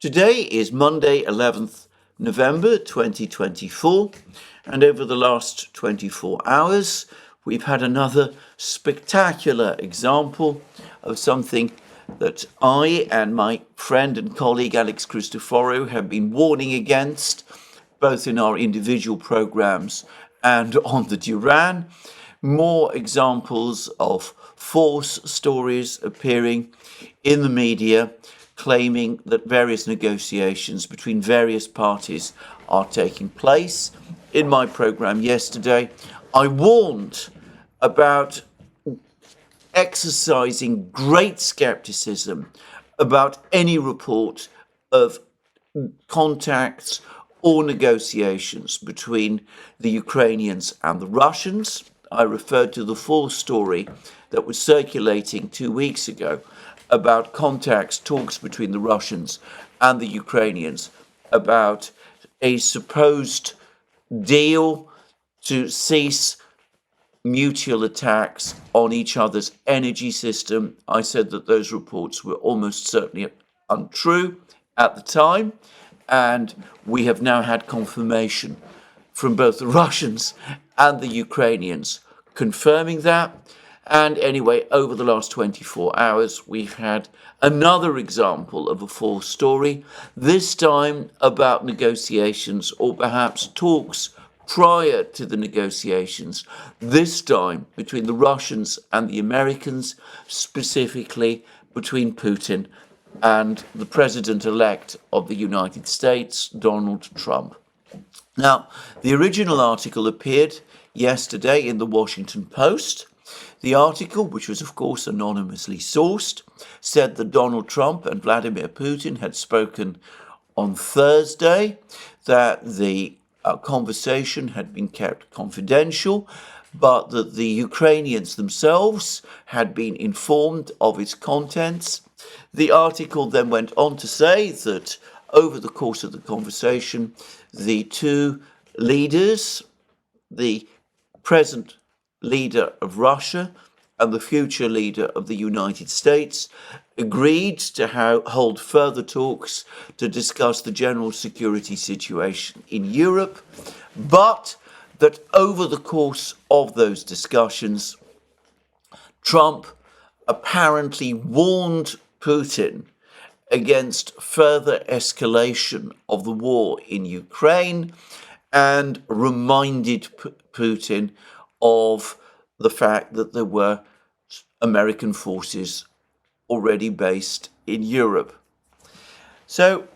Today is Monday, 11th November 2024, and over the last 24 hours, we've had another spectacular example of something that I and my friend and colleague Alex Christoforou have been warning against, both in our individual programs and on the Duran. More examples of false stories appearing in the media, claiming that various negotiations between various parties are taking place. In my program yesterday, I warned about exercising great skepticism about any report of contacts or negotiations between the Ukrainians and the Russians. I referred to the false story that was circulating 2 weeks ago about talks between the Russians and the Ukrainians about a supposed deal to cease mutual attacks on each other's energy system. I said that those reports were almost certainly untrue at the time, and we have now had confirmation from both the Russians and the Ukrainians confirming that. And anyway, over the last 24 hours, we've had another example of a false story, this time about negotiations or perhaps talks prior to the negotiations, this time between the Russians and the Americans, specifically between Putin and the president-elect of the United States, Donald Trump. Now, the original article appeared yesterday in the Washington Post. The article, which was of course anonymously sourced, said that Donald Trump and Vladimir Putin had spoken on Thursday, that the conversation had been kept confidential, but that the Ukrainians themselves had been informed of its contents. The article then went on to say that over the course of the conversation, the two leaders, the present leader of Russia and the future leader of the United States, agreed to hold further talks to discuss the general security situation in Europe, but that over the course of those discussions, Trump apparently warned Putin against further escalation of the war in Ukraine and reminded Putin of the fact that there were American forces already based in Europe. So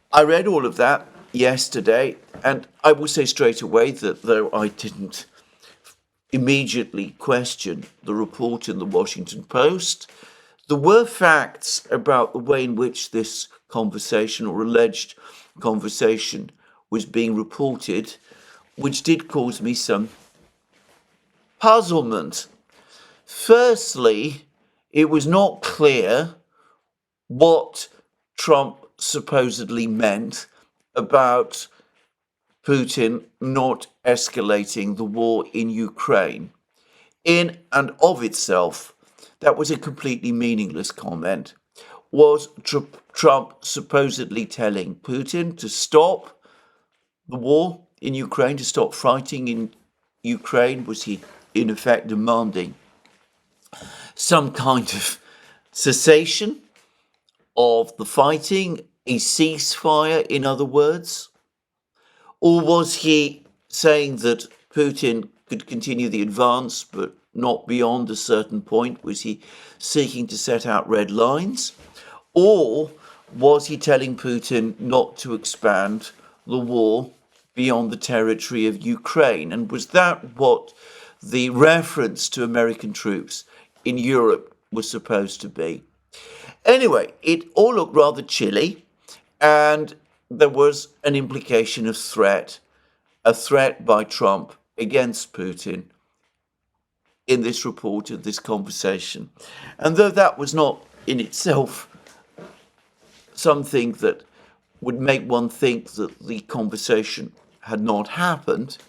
I read all of that yesterday, and I will say straight away that though I didn't immediately question the report in the Washington Post, there were facts about the way in which this conversation or alleged conversation was being reported, which did cause me some puzzlement. Firstly, it was not clear what Trump supposedly meant about Putin not escalating the war in Ukraine. In and of itself, that was a completely meaningless comment. Was Trump supposedly telling Putin to stop the war in Ukraine, to stop fighting in Ukraine? Was he in effect demanding some kind of cessation of the fighting, a ceasefire, in other words? Or was he saying that Putin could continue the advance but not beyond a certain point? Was he seeking to set out red lines? Or was he telling Putin not to expand the war beyond the territory of Ukraine? And was that what the reference to American troops in Europe was supposed to be? Anyway, it all looked rather chilly, and there was an implication of a threat by Trump against Putin in this report, of this conversation. And though that was not in itself something that would make one think that the conversation had not happened,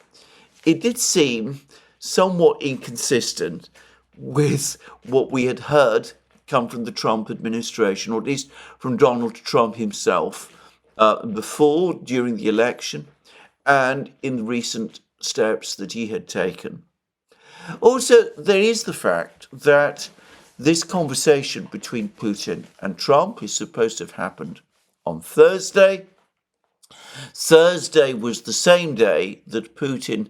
it did seem somewhat inconsistent with what we had heard come from the Trump administration, or at least from Donald Trump himself, before, during the election, and in the recent steps that he had taken. Also, there is the fact that this conversation between Putin and Trump is supposed to have happened on Thursday. Thursday was the same day that Putin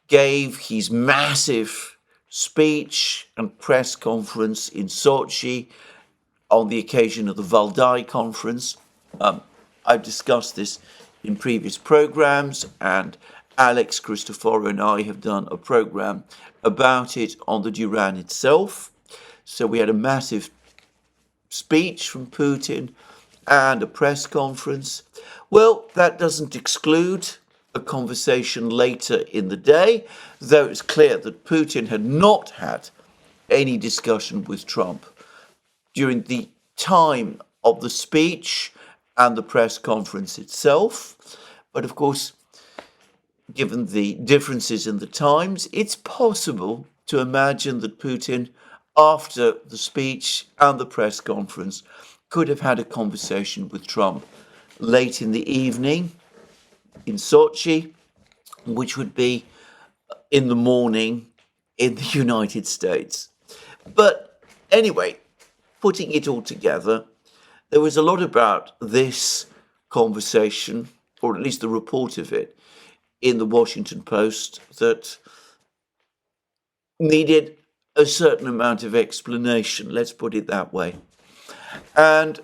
gave his massive speech and press conference in Sochi on the occasion of the Valdai conference. I've discussed this in previous programs, and Alex Christoforo and I have done a program about it on the Duran itself. So we had a massive speech from Putin and a press conference. Well, that doesn't exclude a conversation later in the day, though it's clear that Putin had not had any discussion with Trump during the time of the speech and the press conference itself. But of course, given the differences in the times, it's possible to imagine that Putin, after the speech and the press conference, could have had a conversation with Trump late in the evening in Sochi, which would be in the morning in the United States. But anyway, putting it all together, there was a lot about this conversation, or at least the report of it, in the Washington Post that needed a certain amount of explanation, let's put it that way. And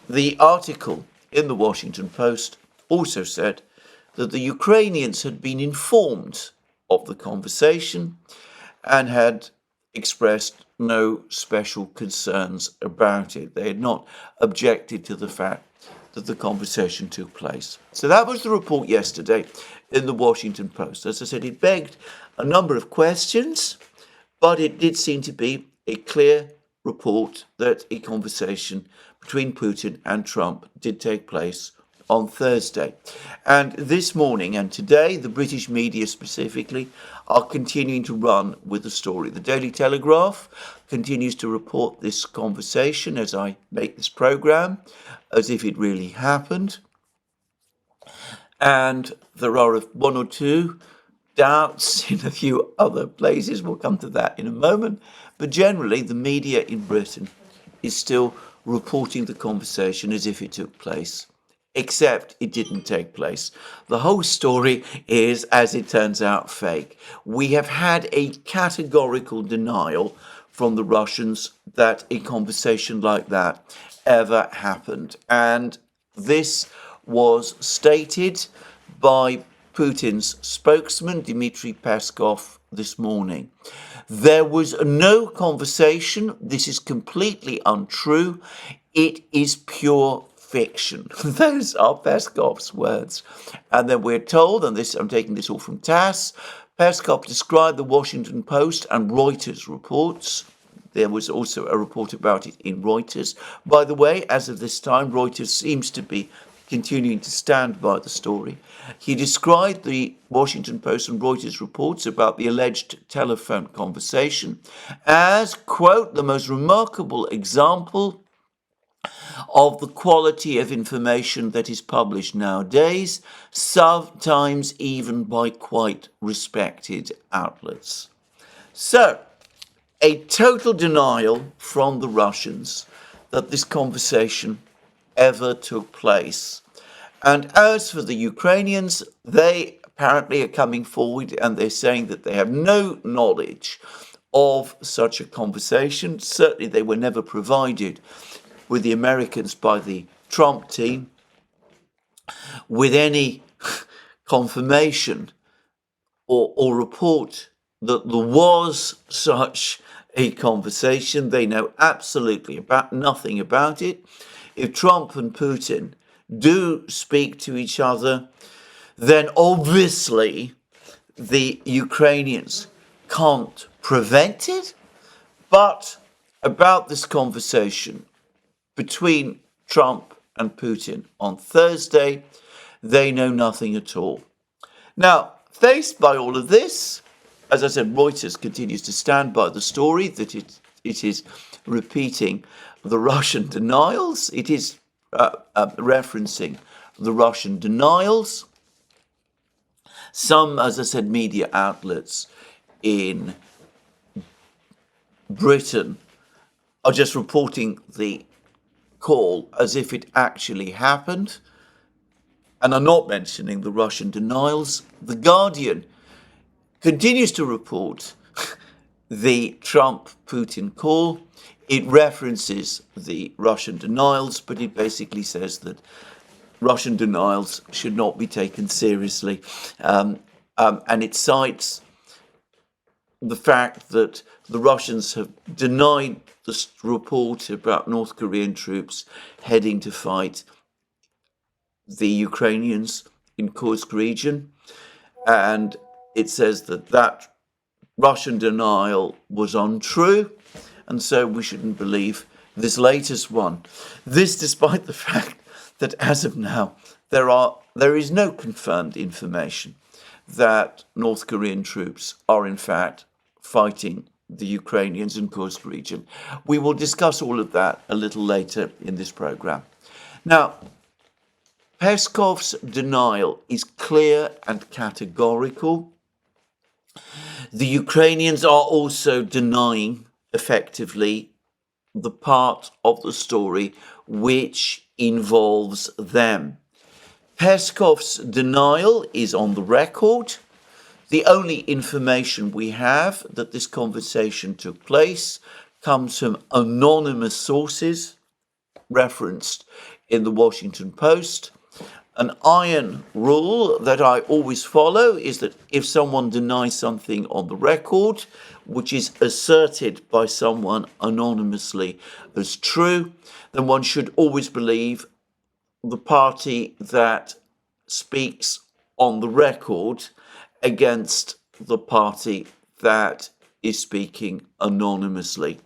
the article in the Washington Post also said that the Ukrainians had been informed of the conversation and had expressed no special concerns about it. They had not objected to the fact that the conversation took place. So that was the report yesterday in the Washington Post. As I said, it begged a number of questions, but it did seem to be a clear report that a conversation between Putin and Trump did take place on Thursday. And this morning and today, the British media specifically are continuing to run with the story. The Daily Telegraph continues to report this conversation as I make this programme, as if it really happened. And there are one or two doubts in a few other places. We'll come to that in a moment. But generally, the media in Britain is still reporting the conversation as if it took place, except it didn't take place. The whole story is, as it turns out, fake. We have had a categorical denial from the Russians that a conversation like that ever happened. And this was stated by Putin's spokesman, Dmitry Peskov, this morning. There was no conversation. This is completely untrue. It is pure fiction. Those are Peskov's words. And then we're told, and this, I'm taking this all from TASS, Peskov described the Washington Post and Reuters reports. There was also a report about it in Reuters. By the way, as of this time, Reuters seems to be continuing to stand by the story. He described the Washington Post and Reuters reports about the alleged telephone conversation as, quote, the most remarkable example of the quality of information that is published nowadays, sometimes even by quite respected outlets. So, a total denial from the Russians that this conversation ever took place. And as for the Ukrainians, they apparently are coming forward and they're saying that they have no knowledge of such a conversation. Certainly they were never provided with the Americans by the Trump team with any confirmation or report that there was such a conversation. They know absolutely nothing about it. If Trump and Putin do speak to each other, then obviously the Ukrainians can't prevent it. But about this conversation between Trump and Putin on Thursday, they know nothing at all. Now, faced by all of this, as I said, Reuters continues to stand by the story that it is repeating the Russian denials. It is referencing the Russian denials. Some, as I said, media outlets in Britain are just reporting the call as if it actually happened and are not mentioning the Russian denials. The Guardian continues to report the Trump-Putin call. It references the Russian denials, but it basically says that Russian denials should not be taken seriously. And it cites the fact that the Russians have denied the report about North Korean troops heading to fight the Ukrainians in Kursk region. And it says that that Russian denial was untrue, and so we shouldn't believe this latest one. This despite the fact that as of now, there is no confirmed information that North Korean troops are in fact fighting the Ukrainians in Kursk region. We will discuss all of that a little later in this program. Now, Peskov's denial is clear and categorical. The Ukrainians are also denying effectively the part of the story which involves them. Peskov's denial is on the record. The only information we have that this conversation took place comes from anonymous sources referenced in the Washington Post. An iron rule that I always follow is that if someone denies something on the record, which is asserted by someone anonymously as true, then one should always believe the party that speaks on the record against the party that is speaking anonymously.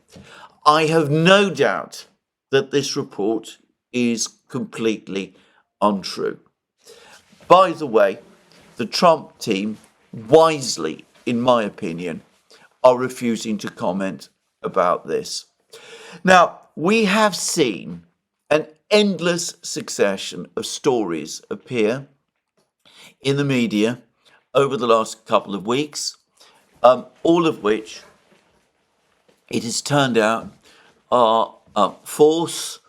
I have no doubt that this report is completely untrue. By the way, the Trump team, wisely, in my opinion, are refusing to comment about this. Now, we have seen an endless succession of stories appear in the media over the last couple of weeks, all of which it has turned out are false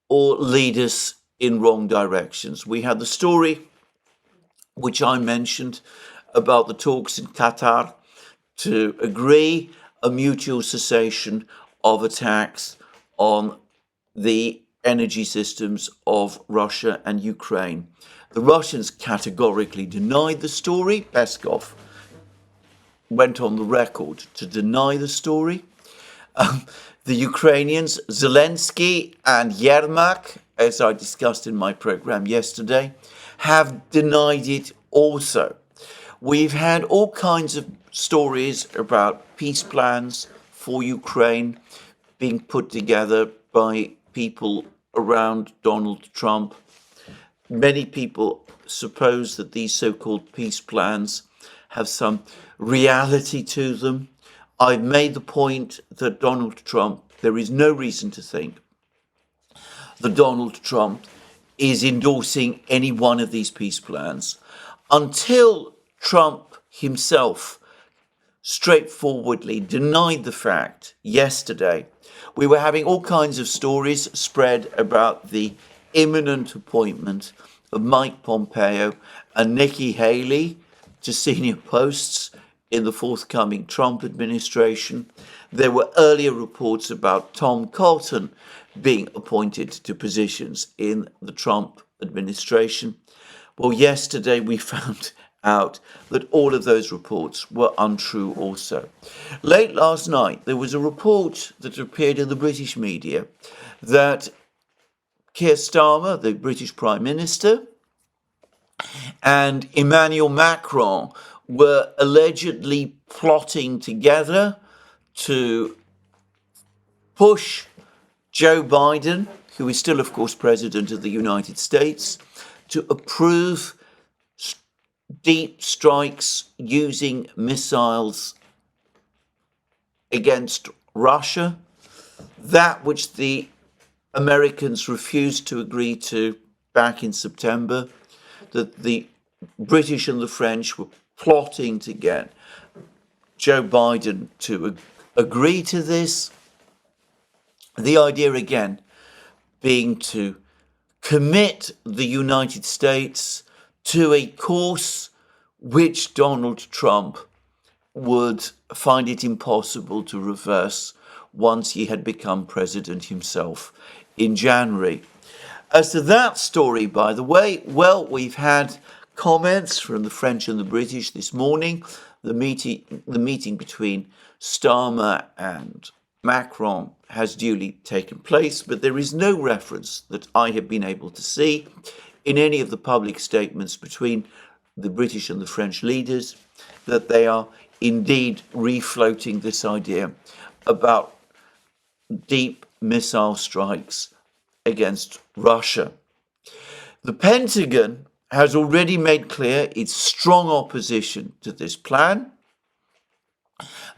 or lead us in wrong directions. We had the story, which I mentioned, about the talks in Qatar to agree a mutual cessation of attacks on the energy systems of Russia and Ukraine. The Russians categorically denied the story. Peskov went on the record to deny the story. The Ukrainians, Zelensky and Yermak, as I discussed in my program yesterday, have denied it also. We've had all kinds of stories about peace plans for Ukraine being put together by people around Donald Trump. Many people suppose that these so-called peace plans have some reality to them. I've made the point that Donald Trump, there is no reason to think that Donald Trump is endorsing any one of these peace plans until Trump himself straightforwardly denied the fact yesterday. We were having all kinds of stories spread about the imminent appointment of Mike Pompeo and Nikki Haley to senior posts in the forthcoming Trump administration. There were earlier reports about Tom Cotton being appointed to positions in the Trump administration. Well, yesterday we found out that all of those reports were untrue also. Late last night, there was a report that appeared in the British media that Keir Starmer, the British Prime Minister, and Emmanuel Macron were allegedly plotting together to push Joe Biden, who is still, of course, President of the United States, to approve deep strikes using missiles against Russia, that which the Americans refused to agree to back in September that the British and the French were plotting to get Joe Biden to agree to this. The idea again being to commit the United States to a course which Donald Trump would find it impossible to reverse once he had become president himself in January. As to that story, by the way, well, we've had comments from the French and the British this morning. The meeting between Starmer and Macron has duly taken place, but there is no reference that I have been able to see in any of the public statements between the British and the French leaders that they are indeed refloating this idea about deep missile strikes against Russia. The Pentagon has already made clear its strong opposition to this plan.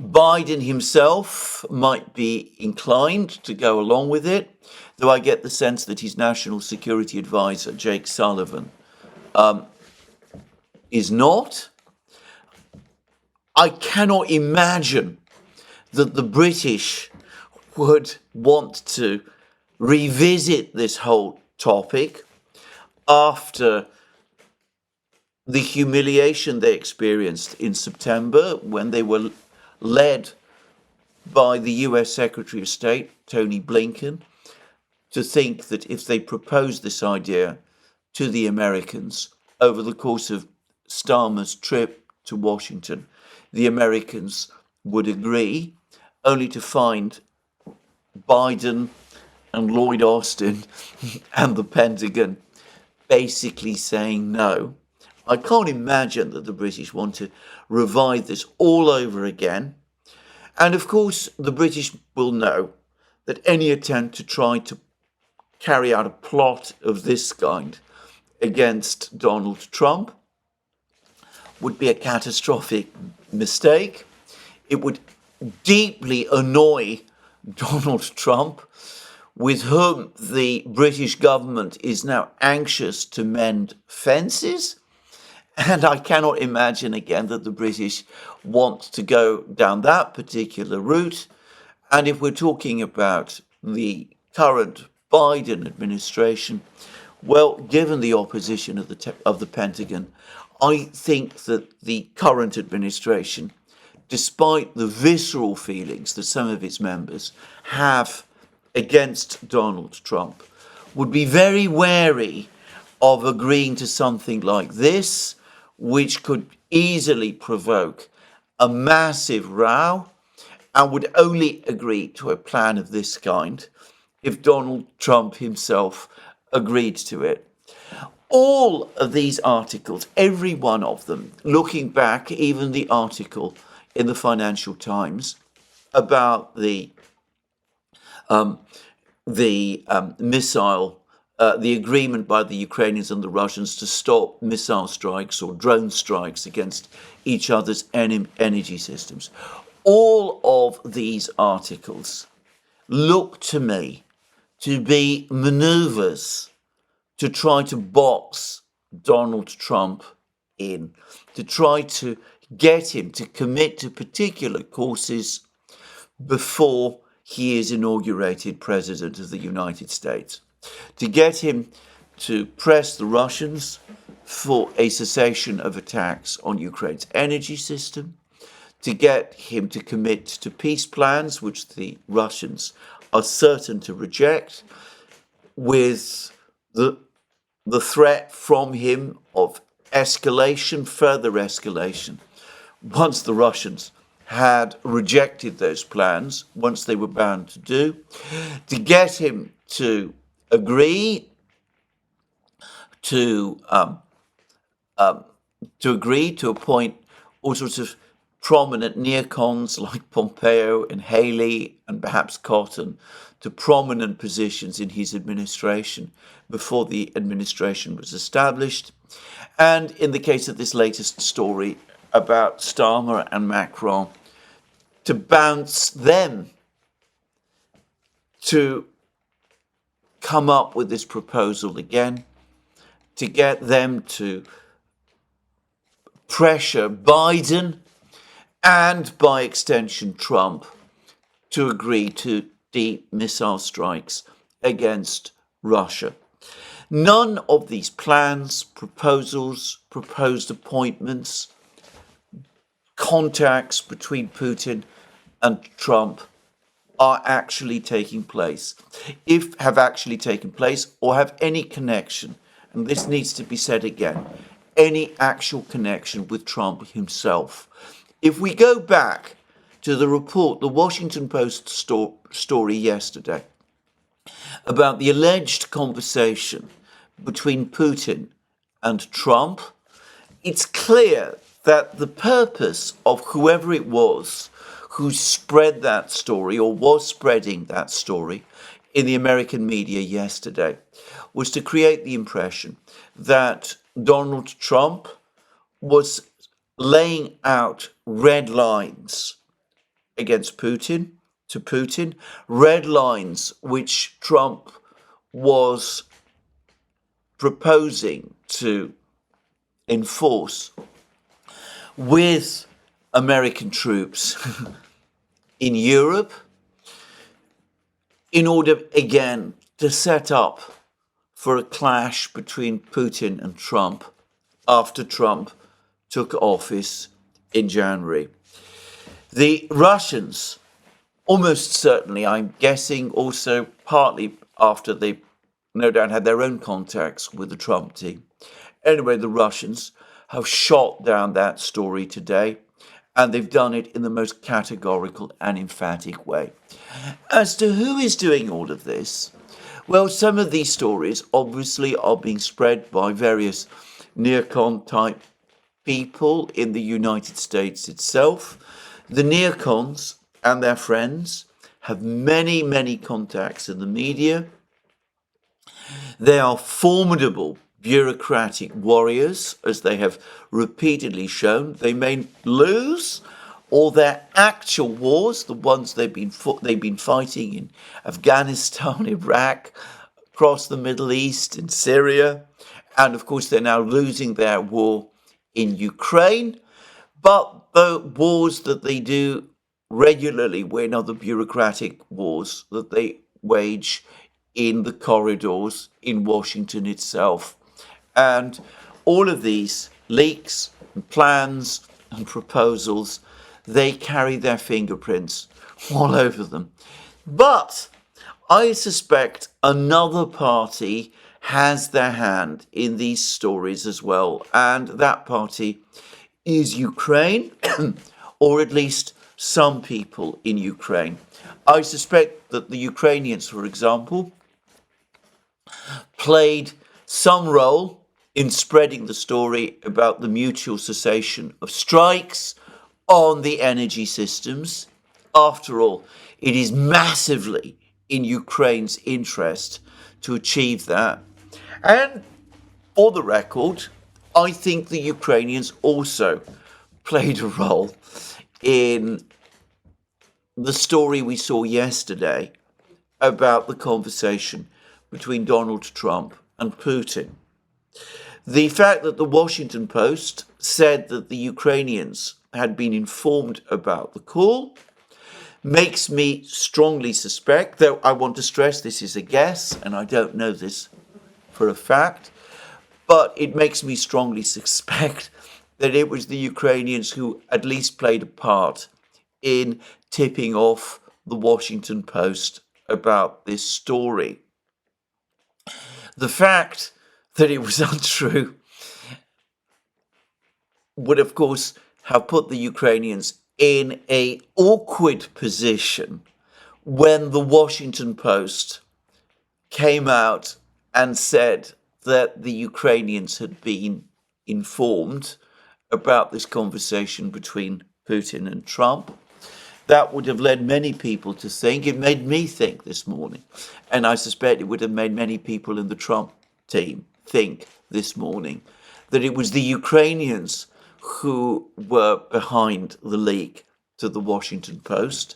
Biden himself might be inclined to go along with it, though I get the sense that his national security advisor, Jake Sullivan, is not. I cannot imagine that the British would want to revisit this whole topic after the humiliation they experienced in September when they were led by the US Secretary of State, Tony Blinken, to think that if they proposed this idea to the Americans over the course of Starmer's trip to Washington, the Americans would agree, only to find Biden and Lloyd Austin and the Pentagon basically saying no. I can't imagine that the British want to revive this all over again. And of course, the British will know that any attempt to try to carry out a plot of this kind against Donald Trump would be a catastrophic mistake. It would deeply annoy Donald Trump, with whom the British government is now anxious to mend fences. And I cannot imagine again that the British want to go down that particular route. And if we're talking about the current Biden administration, well, given the opposition of the Pentagon, I think that the current administration, despite the visceral feelings that some of its members have against Donald Trump, would be very wary of agreeing to something like this, which could easily provoke a massive row, and would only agree to a plan of this kind if Donald Trump himself agreed to it. All of these articles, every one of them, looking back, even the article in the Financial Times about the missile, the agreement by the Ukrainians and the Russians to stop missile strikes or drone strikes against each other's energy systems. All of these articles look to me to be maneuvers to try to box Donald Trump in, to try to get him to commit to particular courses before he is inaugurated president of the United States, to get him to press the Russians for a cessation of attacks on Ukraine's energy system, to get him to commit to peace plans, which the Russians are certain to reject, with the threat from him of escalation, further escalation, once the Russians had rejected those plans, once they were bound to do, to get him to agree to appoint all sorts of prominent neocons like Pompeo and Haley and perhaps Cotton to prominent positions in his administration before the administration was established. And in the case of this latest story about Starmer and Macron, to bounce them to come up with this proposal again, to get them to pressure Biden and, by extension, Trump to agree to missile strikes against Russia. None of these plans, proposals, proposed appointments, contacts between Putin and Trump are actually taking place, have actually taken place or have any connection, and this needs to be said again, any actual connection with Trump himself. If we go back to the report, the Washington Post story yesterday, about the alleged conversation between Putin and Trump, it's clear that the purpose of whoever it was who spread that story or was spreading that story in the American media yesterday was to create the impression that Donald Trump was laying out red lines against Putin, to Putin, red lines which Trump was proposing to enforce with American troops in Europe in order, again, to set up for a clash between Putin and Trump after Trump took office in January. The Russians, almost certainly, I'm guessing also partly after they no doubt had their own contacts with the Trump team. Anyway, the Russians have shot down that story today, and they've done it in the most categorical and emphatic way. As to who is doing all of this, well, some of these stories obviously are being spread by various neocon type people in the United States itself. The neocons and their friends have many, many contacts in the media. They are formidable bureaucratic warriors, as they have repeatedly shown. They may lose all their actual wars, the ones they've been fighting in Afghanistan, Iraq, across the Middle East, in Syria, and of course they're now losing their war in Ukraine. But the wars that they do regularly win are the bureaucratic wars that they wage in the corridors in Washington itself. And all of these leaks and plans and proposals, they carry their fingerprints all over them. But I suspect another party has their hand in these stories as well, and that party is Ukraine, or at least some people in Ukraine. I suspect that the Ukrainians, for example, played some role in spreading the story about the mutual cessation of strikes on the energy systems. After all, it is massively in Ukraine's interest to achieve that. And for the record, I think the Ukrainians also played a role in the story we saw yesterday about the conversation between Donald Trump and Putin. The fact that the Washington Post said that the Ukrainians had been informed about the call makes me strongly suspect, though I want to stress this is a guess and I don't know this for a fact, but it makes me strongly suspect that it was the Ukrainians who at least played a part in tipping off the Washington Post about this story. The fact that it was untrue would, of course, have put the Ukrainians in an awkward position when the Washington Post came out and said that the Ukrainians had been informed about this conversation between Putin and Trump. That would have led many people to think, it made me think this morning, and I suspect it would have made many people in the Trump team think this morning, that it was the Ukrainians who were behind the leak to the Washington Post.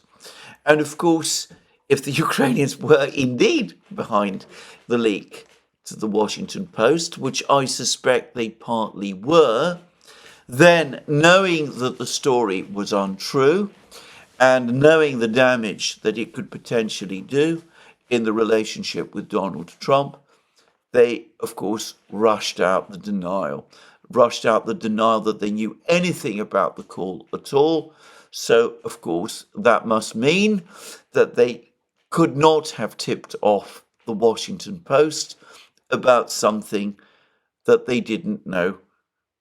And of course, if the Ukrainians were indeed behind the leak to the Washington Post, which I suspect they partly were, then knowing that the story was untrue and knowing the damage that it could potentially do in the relationship with Donald Trump, they, of course, rushed out the denial that they knew anything about the call at all. So, of course, that must mean that they could not have tipped off the Washington Post about something that they didn't know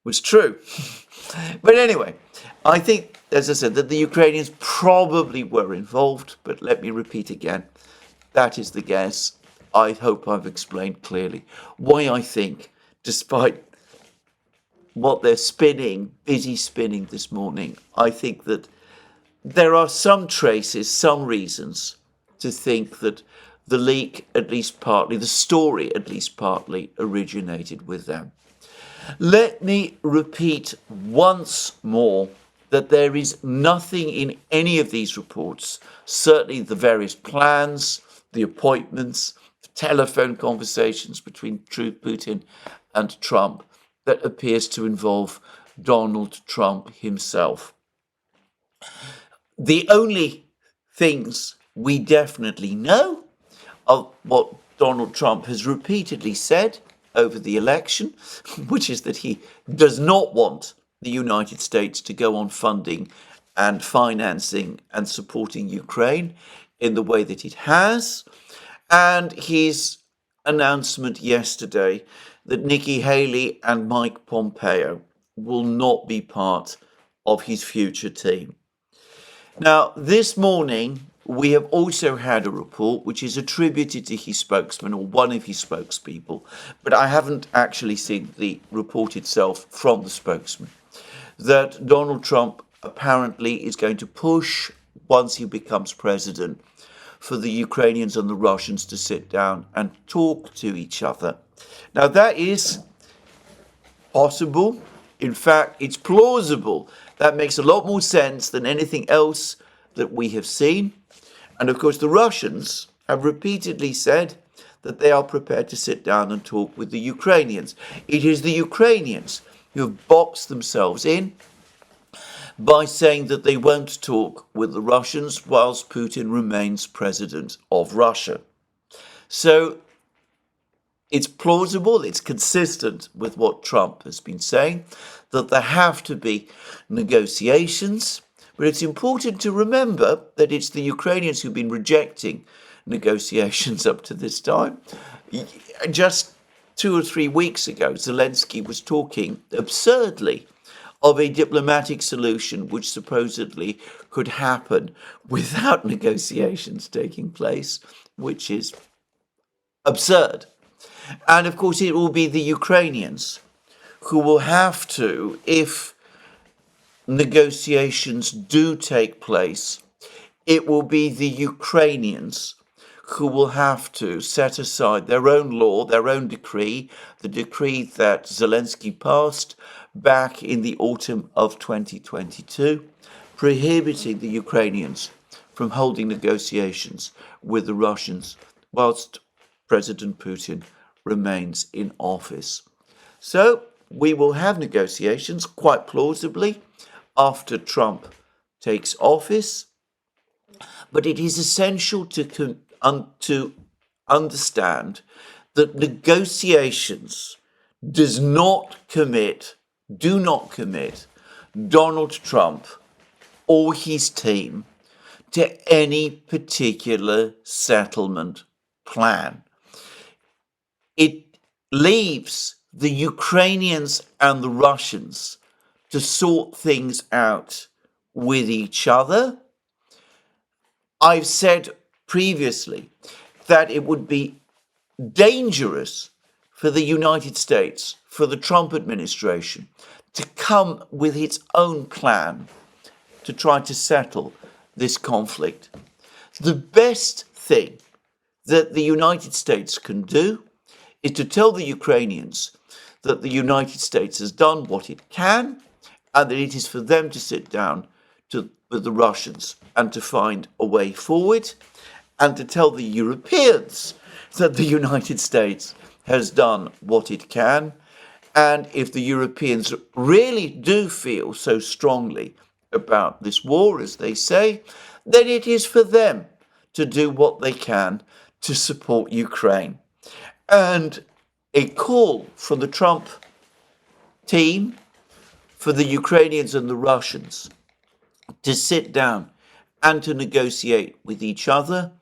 was true. But anyway, I think, as I said, that the Ukrainians probably were involved, but let me repeat again, that is the guess. I hope I've explained clearly why I think, despite what they're busy spinning this morning, I think that there are some traces, some reasons to think that the leak, at least partly, the story, at least partly, originated with them. Let me repeat once more that there is nothing in any of these reports, certainly the various plans, the appointments, the telephone conversations between Putin and Trump, that appears to involve Donald Trump himself. The only things we definitely know of what Donald Trump has repeatedly said over the election, which is that he does not want the United States to go on funding and financing and supporting Ukraine in the way that it has. And his announcement yesterday that Nikki Haley and Mike Pompeo will not be part of his future team. Now, this morning, we have also had a report which is attributed to his spokesman or one of his spokespeople, but I haven't actually seen the report itself from the spokesman, that Donald Trump apparently is going to push, once he becomes president, for the Ukrainians and the Russians to sit down and talk to each other. Now, that is possible. In fact, it's plausible. That makes a lot more sense than anything else that we have seen. And of course, the Russians have repeatedly said that they are prepared to sit down and talk with the Ukrainians. It is the Ukrainians who have boxed themselves in by saying that they won't talk with the Russians whilst Putin remains president of Russia. So it's plausible, it's consistent with what Trump has been saying, that there have to be negotiations. But it's important to remember that it's the Ukrainians who've been rejecting negotiations up to this time. Just 2 or 3 weeks ago, Zelensky was talking absurdly of a diplomatic solution which supposedly could happen without negotiations taking place, which is absurd. And of course, it will be the Ukrainians who will have to, if negotiations do take place, it will be the Ukrainians who will have to set aside their own law, their own decree, the decree that Zelensky passed back in the autumn of 2022, prohibiting the Ukrainians from holding negotiations with the Russians whilst President Putin remains in office. So we will have negotiations, quite plausibly, after Trump takes office, but it is essential to understand that negotiations do not commit Donald Trump or his team to any particular settlement plan. It leaves the Ukrainians and the Russians to sort things out with each other. I've said previously that it would be dangerous for the United States, for the Trump administration, to come with its own plan to try to settle this conflict. The best thing that the United States can do is to tell the Ukrainians that the United States has done what it can and that it is for them to sit down with the Russians and to find a way forward, and to tell the Europeans that the United States has done what it can. And if the Europeans really do feel so strongly about this war, as they say, then it is for them to do what they can to support Ukraine. And a call from the Trump team for the Ukrainians and the Russians to sit down and to negotiate with each other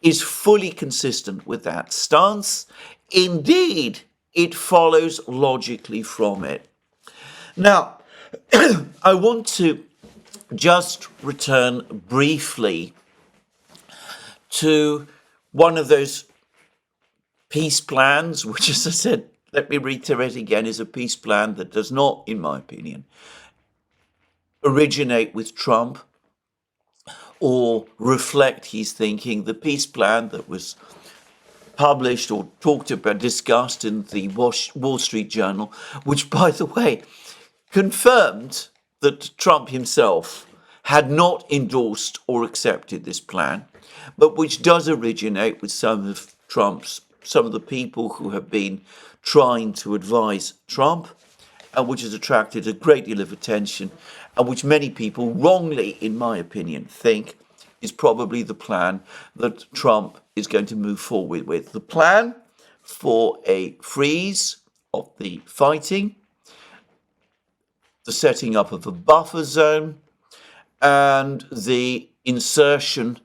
is fully consistent with that stance. Indeed, it follows logically from it. Now, I want to just return briefly to one of those peace plans, which, as I said, let me reiterate again, is a peace plan that does not, in my opinion, originate with Trump or reflect his thinking. The peace plan that was published or talked about, discussed in the Wall Street Journal, which, by the way, confirmed that Trump himself had not endorsed or accepted this plan, but which does originate with some of the people who have been trying to advise Trump, and which has attracted a great deal of attention, and which many people wrongly, in my opinion, think is probably the plan that Trump is going to move forward with. The plan for a freeze of the fighting, the setting up of a buffer zone, and the insertion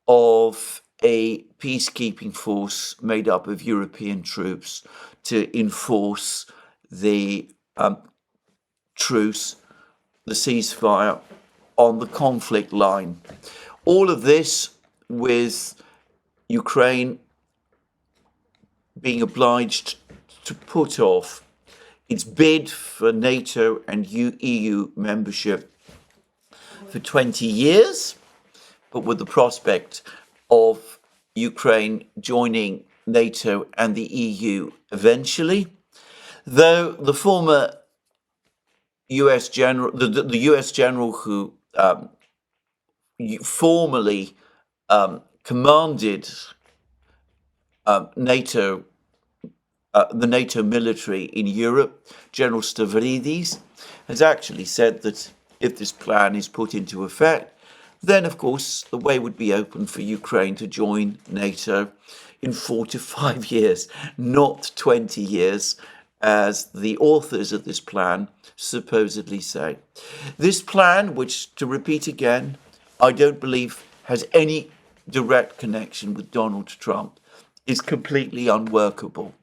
of a peacekeeping force made up of European troops to enforce the truce, the ceasefire on the conflict line. All of this with Ukraine being obliged to put off its bid for NATO and EU membership for 20 years, but with the prospect of Ukraine joining NATO and the EU eventually. Though the former US general, the US general who formerly commanded NATO, the NATO military in Europe, General Stavridis, has actually said that if this plan is put into effect, then of course the way would be open for Ukraine to join NATO in 4 to 5 years, not 20 years, as the authors of this plan supposedly say. This plan, which, to repeat again, I don't believe has any direct connection with Donald Trump, is completely unworkable.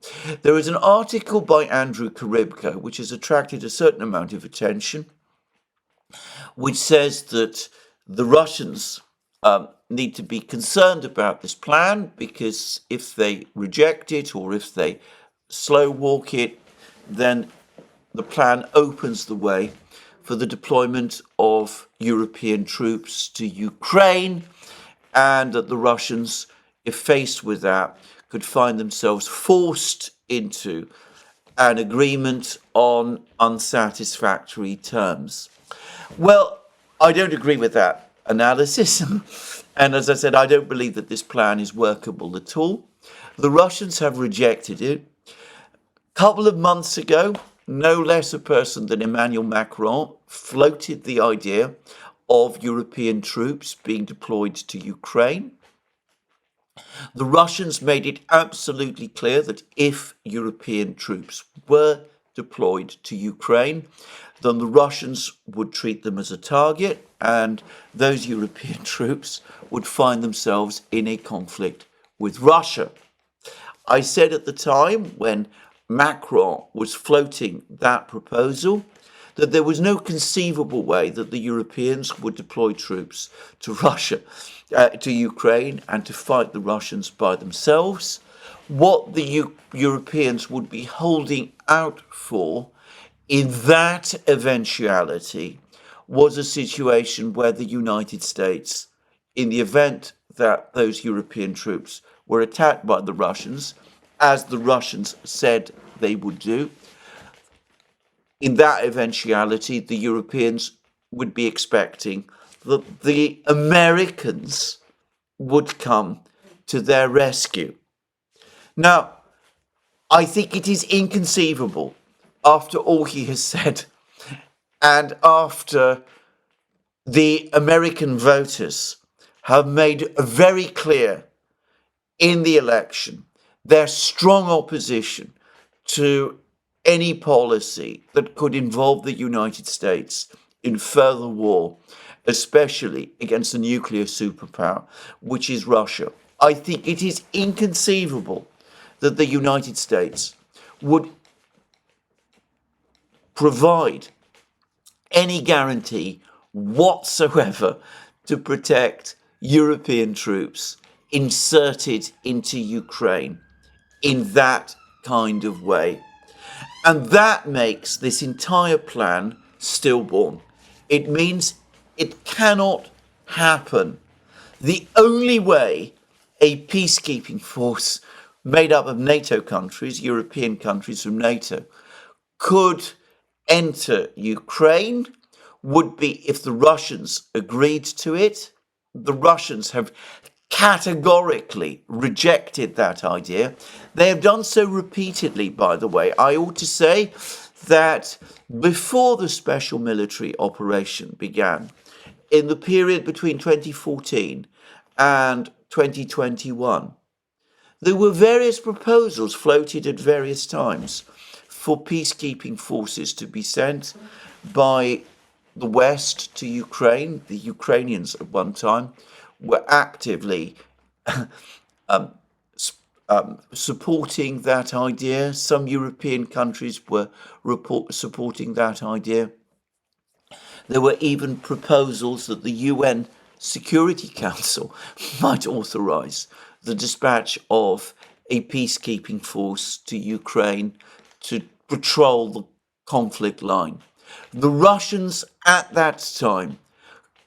There is an article by Andrew Karibko which has attracted a certain amount of attention, which says that the Russians need to be concerned about this plan because if they reject it or if they slow walk it, then the plan opens the way for the deployment of European troops to Ukraine, and that the Russians, if faced with that, could find themselves forced into an agreement on unsatisfactory terms. Well, I don't agree with that analysis. And as I said, I don't believe that this plan is workable at all. The Russians have rejected it. A couple of months ago, no less a person than Emmanuel Macron floated the idea of European troops being deployed to Ukraine. The Russians made it absolutely clear that if European troops were deployed to Ukraine, then the Russians would treat them as a target, and those European troops would find themselves in a conflict with Russia. I said at the time, when Macron was floating that proposal, that there was no conceivable way that the Europeans would deploy troops to Russia, to Ukraine, and to fight the Russians by themselves. What the Europeans would be holding out for in that eventuality was a situation where the United States, in the event that those European troops were attacked by the Russians, as the Russians said they would do, in that eventuality, the Europeans would be expecting that the Americans would come to their rescue. Now, I think it is inconceivable, after all he has said, and after the American voters have made very clear in the election their strong opposition to any policy that could involve the United States in further war, especially against a nuclear superpower, which is Russia. I think it is inconceivable that the United States would provide any guarantee whatsoever to protect European troops inserted into Ukraine in that kind of way. And that makes this entire plan stillborn. It means it cannot happen. The only way a peacekeeping force made up of NATO countries, European countries from NATO, could enter Ukraine would be if the Russians agreed to it. The Russians have categorically rejected that idea. They have done so repeatedly, by the way. I ought to say that before the special military operation began, in the period between 2014 and 2021, there were various proposals floated at various times for peacekeeping forces to be sent by the West to Ukraine. The Ukrainians at one time were actively supporting that idea. Some European countries were supporting that idea. There were even proposals that the UN Security Council might authorize the dispatch of a peacekeeping force to Ukraine to patrol the conflict line. The Russians at that time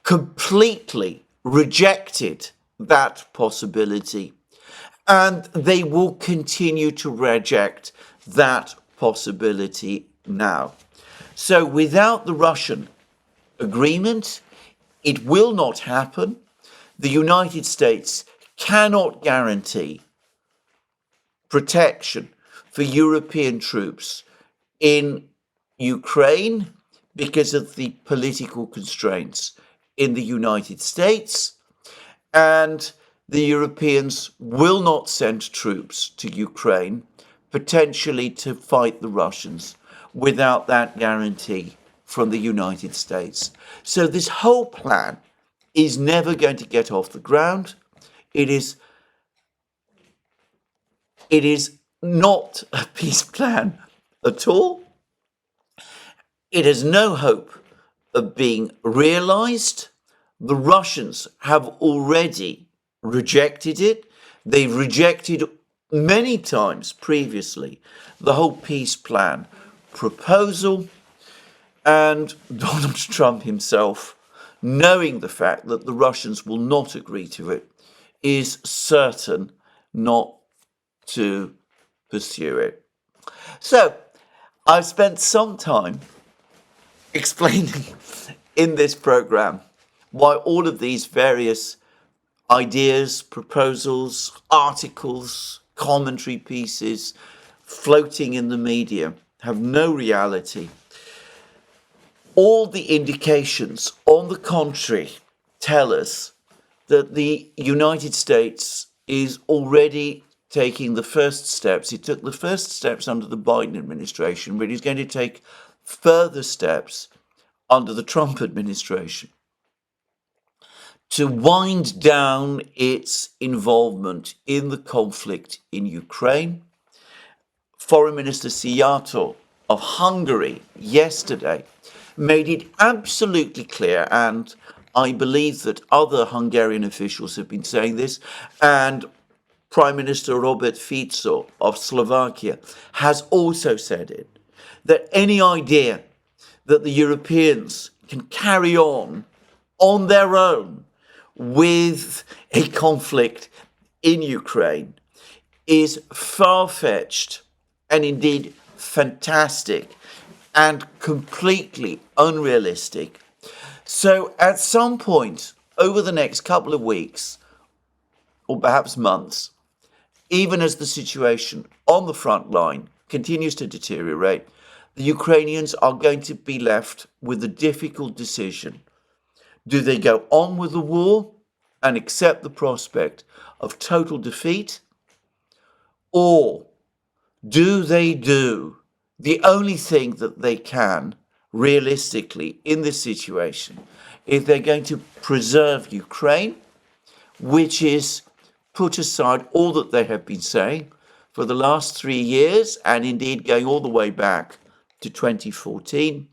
completely rejected that possibility, and they will continue to reject that possibility now. So without the Russian agreement, it will not happen. The United States cannot guarantee protection for European troops in Ukraine because of the political constraints in the United States, and the Europeans will not send troops to Ukraine, potentially to fight the Russians, without that guarantee from the United States. So this whole plan is never going to get off the ground. It is not a peace plan at all. It has no hope of being realized. The Russians have already rejected it. They've rejected many times previously the whole peace plan proposal. And Donald Trump himself, knowing the fact that the Russians will not agree to it, is certain not to pursue it. So I've spent some time explaining in this program why all of these various ideas, proposals, articles, commentary pieces floating in the media have no reality. All the indications, on the contrary, tell us that the United States is already taking the first steps. It took the first steps under the Biden administration, but it's going to take further steps under the Trump administration to wind down its involvement in the conflict in Ukraine. Foreign Minister Szijjártó of Hungary yesterday made it absolutely clear, and I believe that other Hungarian officials have been saying this, and Prime Minister Robert Fico of Slovakia has also said it, that any idea that the Europeans can carry on their own with a conflict in Ukraine is far-fetched and indeed fantastic and completely unrealistic. So at some point over the next couple of weeks, or perhaps months, even as the situation on the front line continues to deteriorate, the Ukrainians are going to be left with a difficult decision. Do they go on with the war and accept the prospect of total defeat? Or do they do the only thing that they can realistically in this situation if they're going to preserve Ukraine, which is put aside all that they have been saying for the last 3 years, and indeed going all the way back to 2014,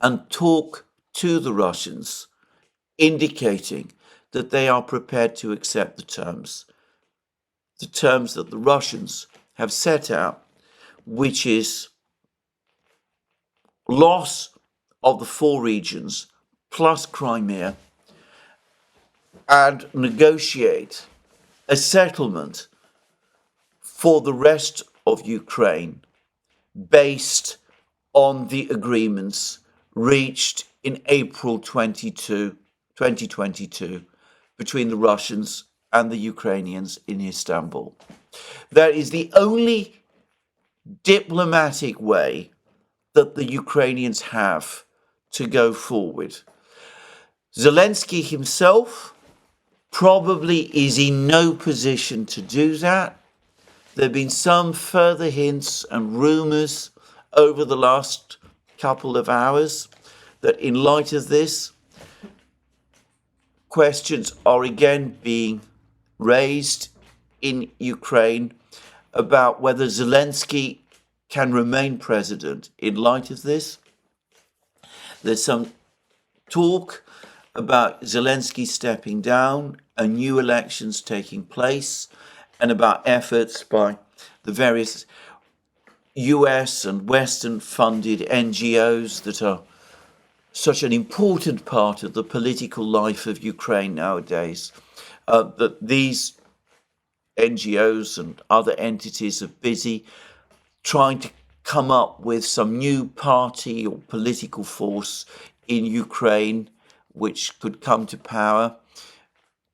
and talk to the Russians, indicating that they are prepared to accept the terms that the Russians have set out, which is loss of the 4 regions plus Crimea, and negotiate a settlement for the rest of Ukraine based on the agreements reached in April 2022 between the Russians and the Ukrainians in Istanbul. That is the only diplomatic way that the Ukrainians have to go forward. Zelensky himself probably is in no position to do that. There have been some further hints and rumours over the last couple of hours that in light of this, questions are again being raised in Ukraine about whether Zelensky can remain president in light of this. There's some talk about Zelensky stepping down and new elections taking place, and about efforts by the various US and Western funded NGOs that are such an important part of the political life of Ukraine nowadays, that these NGOs and other entities are busy trying to come up with some new party or political force in Ukraine which could come to power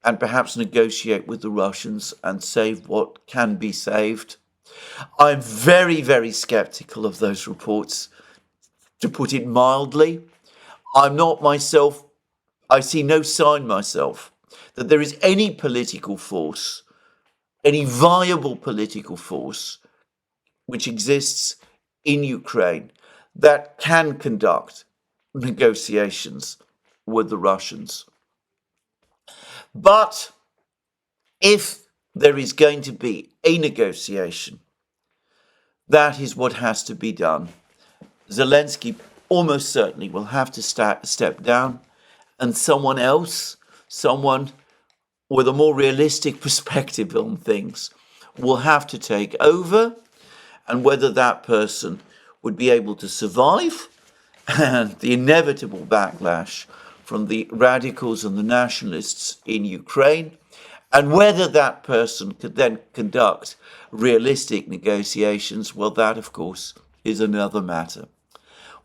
and perhaps negotiate with the Russians and save what can be saved. I'm very, very skeptical of those reports, to put it mildly. I'm not myself, I see no sign myself that there is any political force, any viable political force which exists in Ukraine that can conduct negotiations with the Russians. But if there is going to be a negotiation, that is what has to be done. Zelensky almost certainly will have to step down, and someone else, someone with a more realistic perspective on things, will have to take over, and whether that person would be able to survive and the inevitable backlash from the radicals and the nationalists in Ukraine, and whether that person could then conduct realistic negotiations, well, that, of course, is another matter.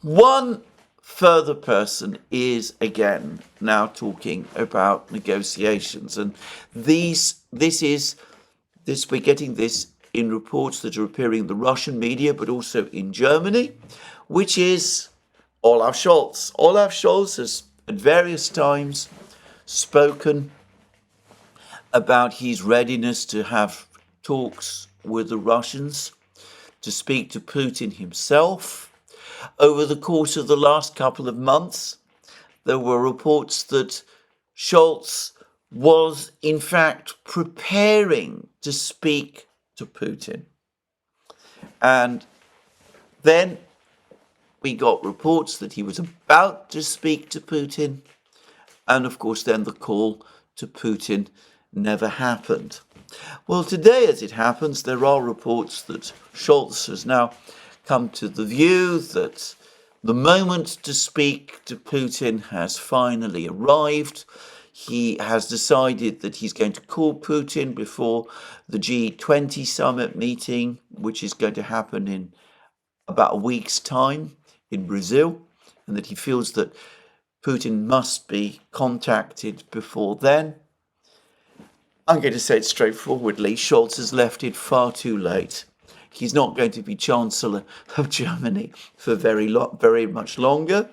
One further person is, again, now talking about negotiations, and we're getting this in reports that are appearing in the Russian media, but also in Germany, which is Olaf Scholz. Olaf Scholz has at various times spoken about his readiness to have talks with the Russians, to speak to Putin himself. Over the course of the last couple of months, there were reports that Scholz was in fact preparing to speak to Putin. And then we got reports that he was about to speak to Putin. And of course, then the call to Putin never happened. Well, today, as it happens, there are reports that Scholz has now come to the view that the moment to speak to Putin has finally arrived. He has decided that he's going to call Putin before the G20 summit meeting, which is going to happen in about a week's time in Brazil, and that he feels that Putin must be contacted before then. I'm going to say it straightforwardly. Scholz has left it far too late. He's not going to be Chancellor of Germany for very much longer.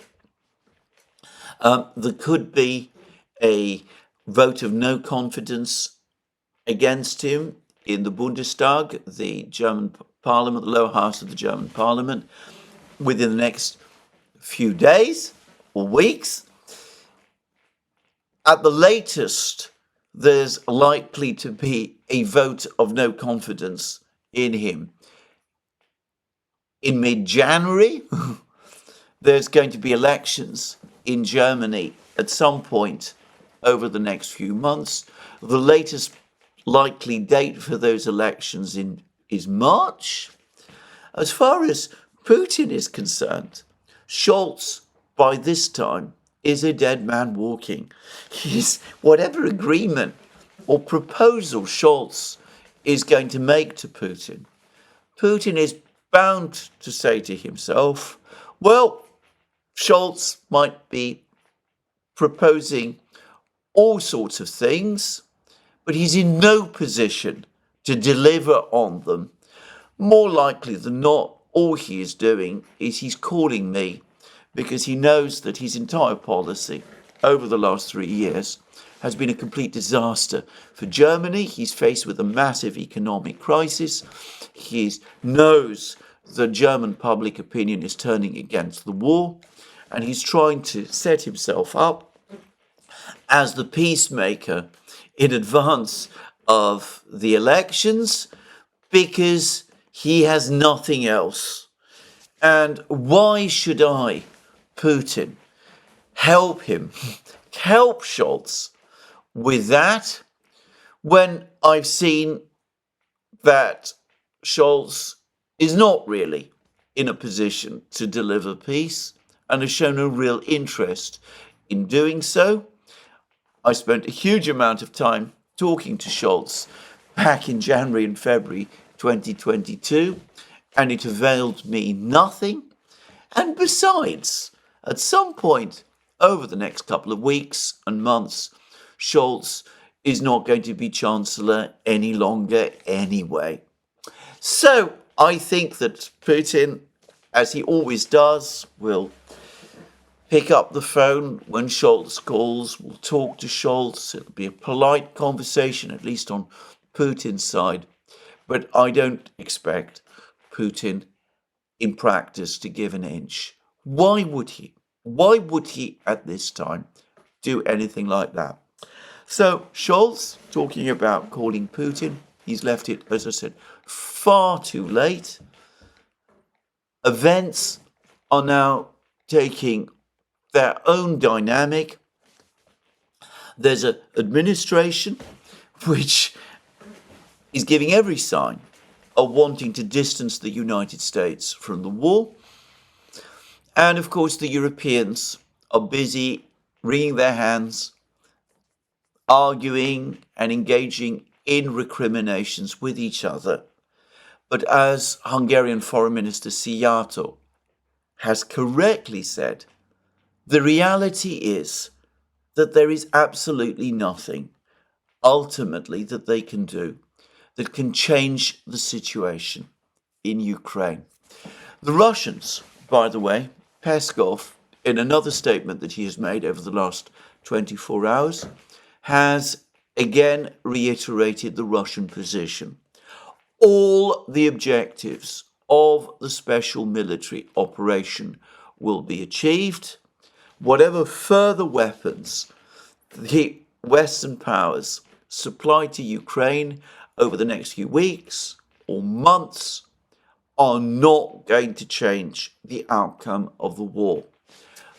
There could be a vote of no confidence against him in the Bundestag, the German parliament, the lower house of the German parliament, within the next few days or weeks. At the latest, there's likely to be a vote of no confidence in him. In mid-January, there's going to be elections in Germany at some point over the next few months. The latest likely date for those elections is March. As far as Putin is concerned, Scholz, by this time, is a dead man walking. Whatever agreement or proposal Scholz is going to make to Putin, Putin is bound to say to himself, well, Scholz might be proposing all sorts of things, but he's in no position to deliver on them. More likely than not, all he is doing is he's calling me because he knows that his entire policy over the last 3 years has been a complete disaster for Germany. He's faced with a massive economic crisis. He knows the German public opinion is turning against the war, and he's trying to set himself up as the peacemaker in advance of the elections because he has nothing else. And why should I, Putin, help Scholz with that when I've seen that Scholz is not really in a position to deliver peace and has shown a real interest in doing so? I spent a huge amount of time talking to Scholz back in January and February 2022, and it availed me nothing. And besides, at some point over the next couple of weeks and months, Scholz is not going to be Chancellor any longer anyway. So I think that Putin, as he always does, will pick up the phone when Scholz calls, will talk to Scholz. It'll be a polite conversation, at least on Putin's side. But I don't expect Putin in practice to give an inch. Why would he? Why would he at this time do anything like that? So Scholz, talking about calling Putin, he's left it, as I said, far too late. Events are now taking their own dynamic. There's an administration which is giving every sign of wanting to distance the United States from the war. And of course, the Europeans are busy wringing their hands, arguing and engaging in recriminations with each other. But as Hungarian Foreign Minister Szijjártó has correctly said, the reality is that there is absolutely nothing ultimately that they can do that can change the situation in Ukraine. The Russians, by the way, Peskov, in another statement that he has made over the last 24 hours, has again reiterated the Russian position. All the objectives of the special military operation will be achieved. Whatever further weapons the Western powers supply to Ukraine over the next few weeks or months are not going to change the outcome of the war.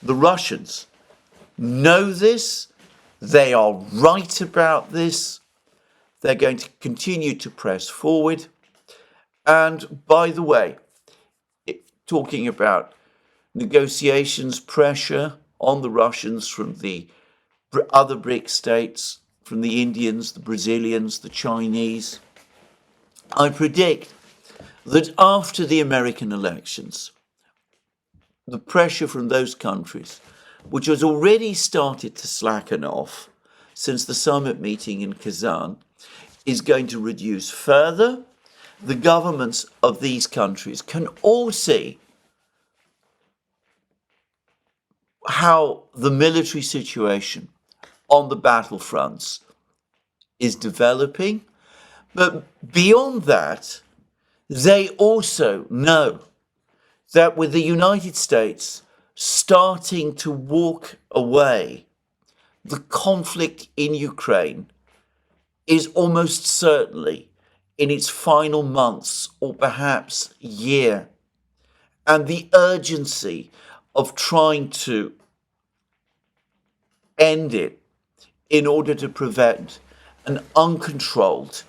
The Russians know this. They are right about this. They're going to continue to press forward. And by the way, talking about negotiations, pressure on the Russians from the other BRIC states, from the Indians, the Brazilians, the Chinese, I predict that after the American elections, the pressure from those countries, which has already started to slacken off since the summit meeting in Kazan, is going to reduce further. The governments of these countries can all see how the military situation on the battlefronts is developing. But beyond that, they also know that with the United States starting to walk away, the conflict in Ukraine is almost certainly in its final months or perhaps year. And the urgency of trying to end it in order to prevent an uncontrolled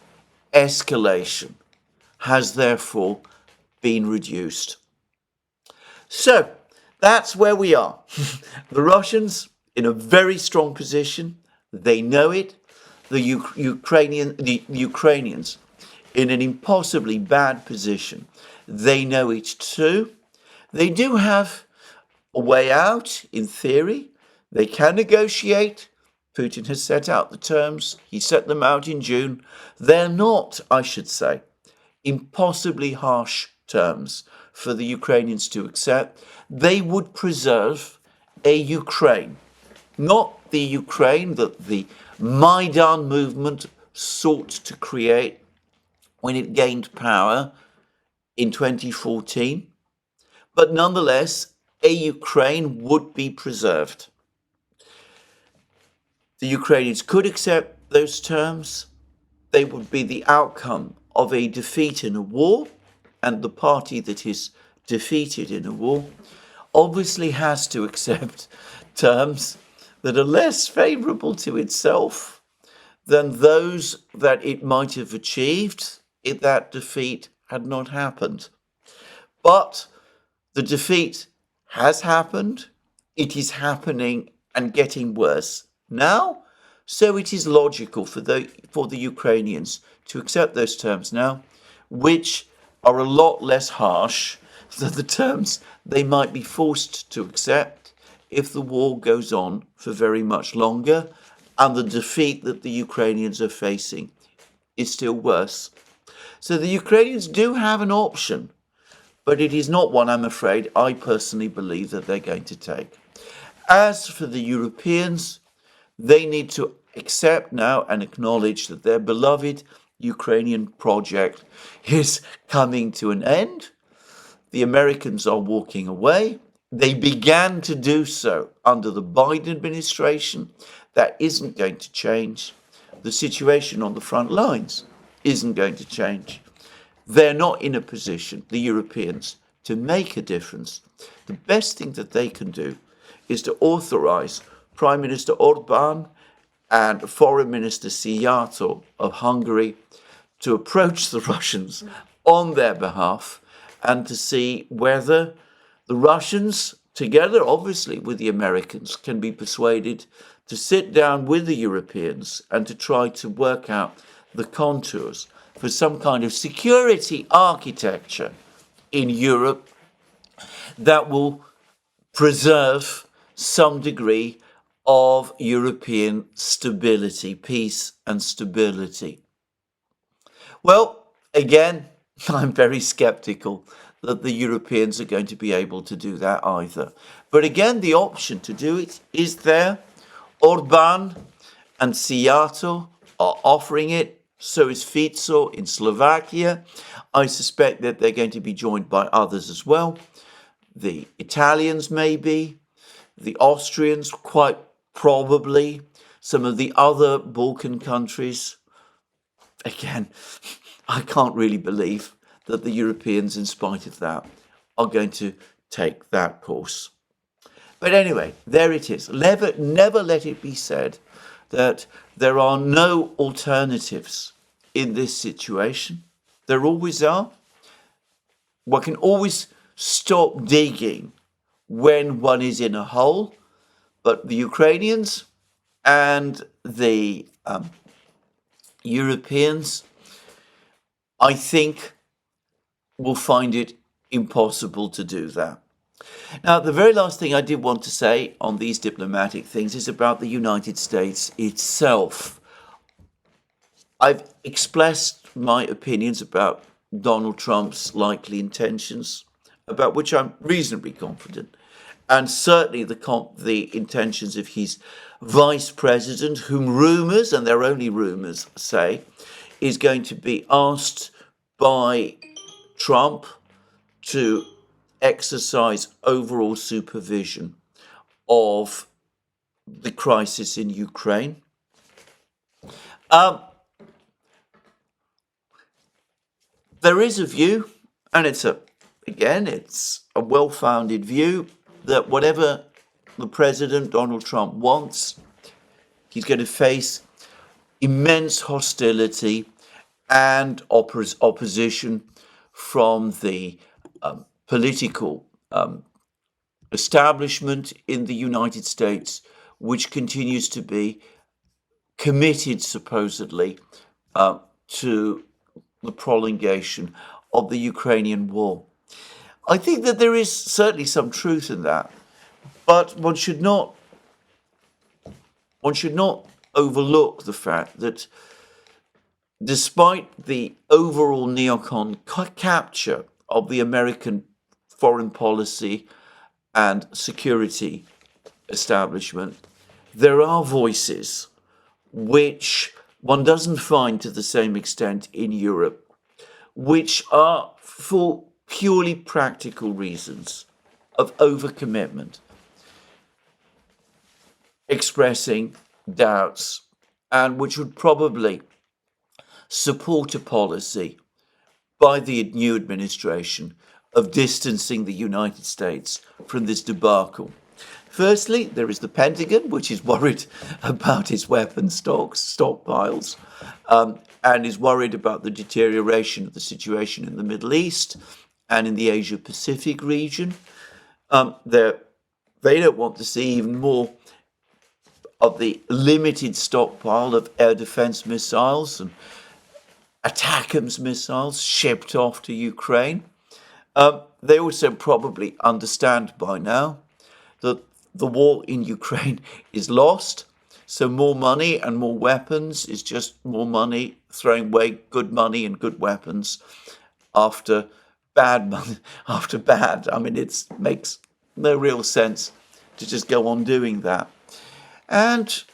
escalation has therefore been reduced. So that's where we are. The Russians in a very strong position. They know it. The Ukrainians in an impossibly bad position. They know it too. They do have a way out, in theory. They can negotiate. Putin has set out the terms. He set them out in June. They're not, I should say, impossibly harsh terms for the Ukrainians to accept. They would preserve a Ukraine, not the Ukraine that the Maidan movement sought to create when it gained power in 2014, but nonetheless, a Ukraine would be preserved. The Ukrainians could accept those terms. They would be the outcome of a defeat in a war, and the party that is defeated in a war obviously has to accept terms that are less favourable to itself than those that it might have achieved if that defeat had not happened. But the defeat has happened. It is happening and getting worse now. So it is logical for the Ukrainians to accept those terms now, which are a lot less harsh than the terms they might be forced to accept if the war goes on for very much longer and the defeat that the Ukrainians are facing is still worse. So the Ukrainians do have an option, but it is not one, I'm afraid, I personally believe that they're going to take. As for the Europeans, they need to accept now and acknowledge that their beloved Ukrainian project is coming to an end. The Americans are walking away. They began to do so under the Biden administration. That isn't going to change. The situation on the front lines isn't going to change. They're not in a position, the Europeans, to make a difference. The best thing that they can do is to authorize Prime Minister Orbán and Foreign Minister Szijjártó of Hungary to approach the Russians on their behalf and to see whether the Russians, together obviously with the Americans, can be persuaded to sit down with the Europeans and to try to work out the contours for some kind of security architecture in Europe that will preserve some degree of European stability, peace and stability. Well, again, I'm very skeptical that the Europeans are going to be able to do that either. But again, the option to do it is there. Orbán and Szijjártó are offering it. So is Fico in Slovakia. I suspect that they're going to be joined by others as well. The Italians maybe, the Austrians quite probably, some of the other Balkan countries. Again, I can't really believe that the Europeans, in spite of that, are going to take that course. But anyway, there it is. Never let it be said that there are no alternatives in this situation. There always are. One can always stop digging when one is in a hole, but the Ukrainians and the Europeans, I think, will find it impossible to do that. Now, the very last thing I did want to say on these diplomatic things is about the United States itself. I've expressed my opinions about Donald Trump's likely intentions, about which I'm reasonably confident, and certainly the intentions of his vice president, whom rumours, and they're only rumours, say, is going to be asked by Trump to exercise overall supervision of the crisis in Ukraine. There is a view, and it's a well-founded view, that whatever the president, Donald Trump, wants, he's going to face immense hostility and opposition from the political establishment in the United States, which continues to be committed, supposedly, to the prolongation of the Ukrainian war. I think that there is certainly some truth in that, but one should not overlook the fact that despite the overall neocon capture of the American foreign policy and security establishment, there are voices which one doesn't find to the same extent in Europe, which are, for purely practical reasons of overcommitment, expressing doubts, and which would probably support a policy by the new administration of distancing the United States from this debacle. Firstly, there is the Pentagon, which is worried about its weapons stockpiles, and is worried about the deterioration of the situation in the Middle East and in the Asia-Pacific region. They don't want to see even more of the limited stockpile of air defense missiles and ATACMS missiles shipped off to Ukraine. They also probably understand by now that the war in Ukraine is lost, so more money and more weapons is just more money, throwing away good money and good weapons after bad money, after bad. I mean, it makes no real sense to just go on doing that. And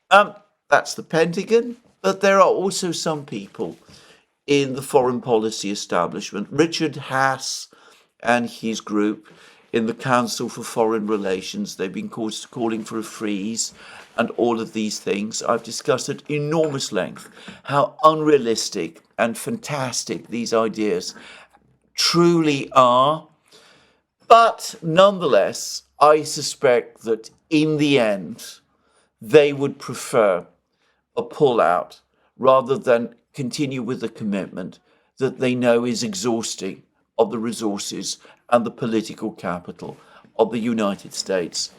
that's the Pentagon, but there are also some people in the foreign policy establishment, Richard Haass and his group in the Council for Foreign Relations. They've been calling for a freeze and all of these things. I've discussed at enormous length how unrealistic and fantastic these ideas truly are. But nonetheless, I suspect that in the end, they would prefer a pullout rather than continue with the commitment that they know is exhausting of the resources and the political capital of the United States.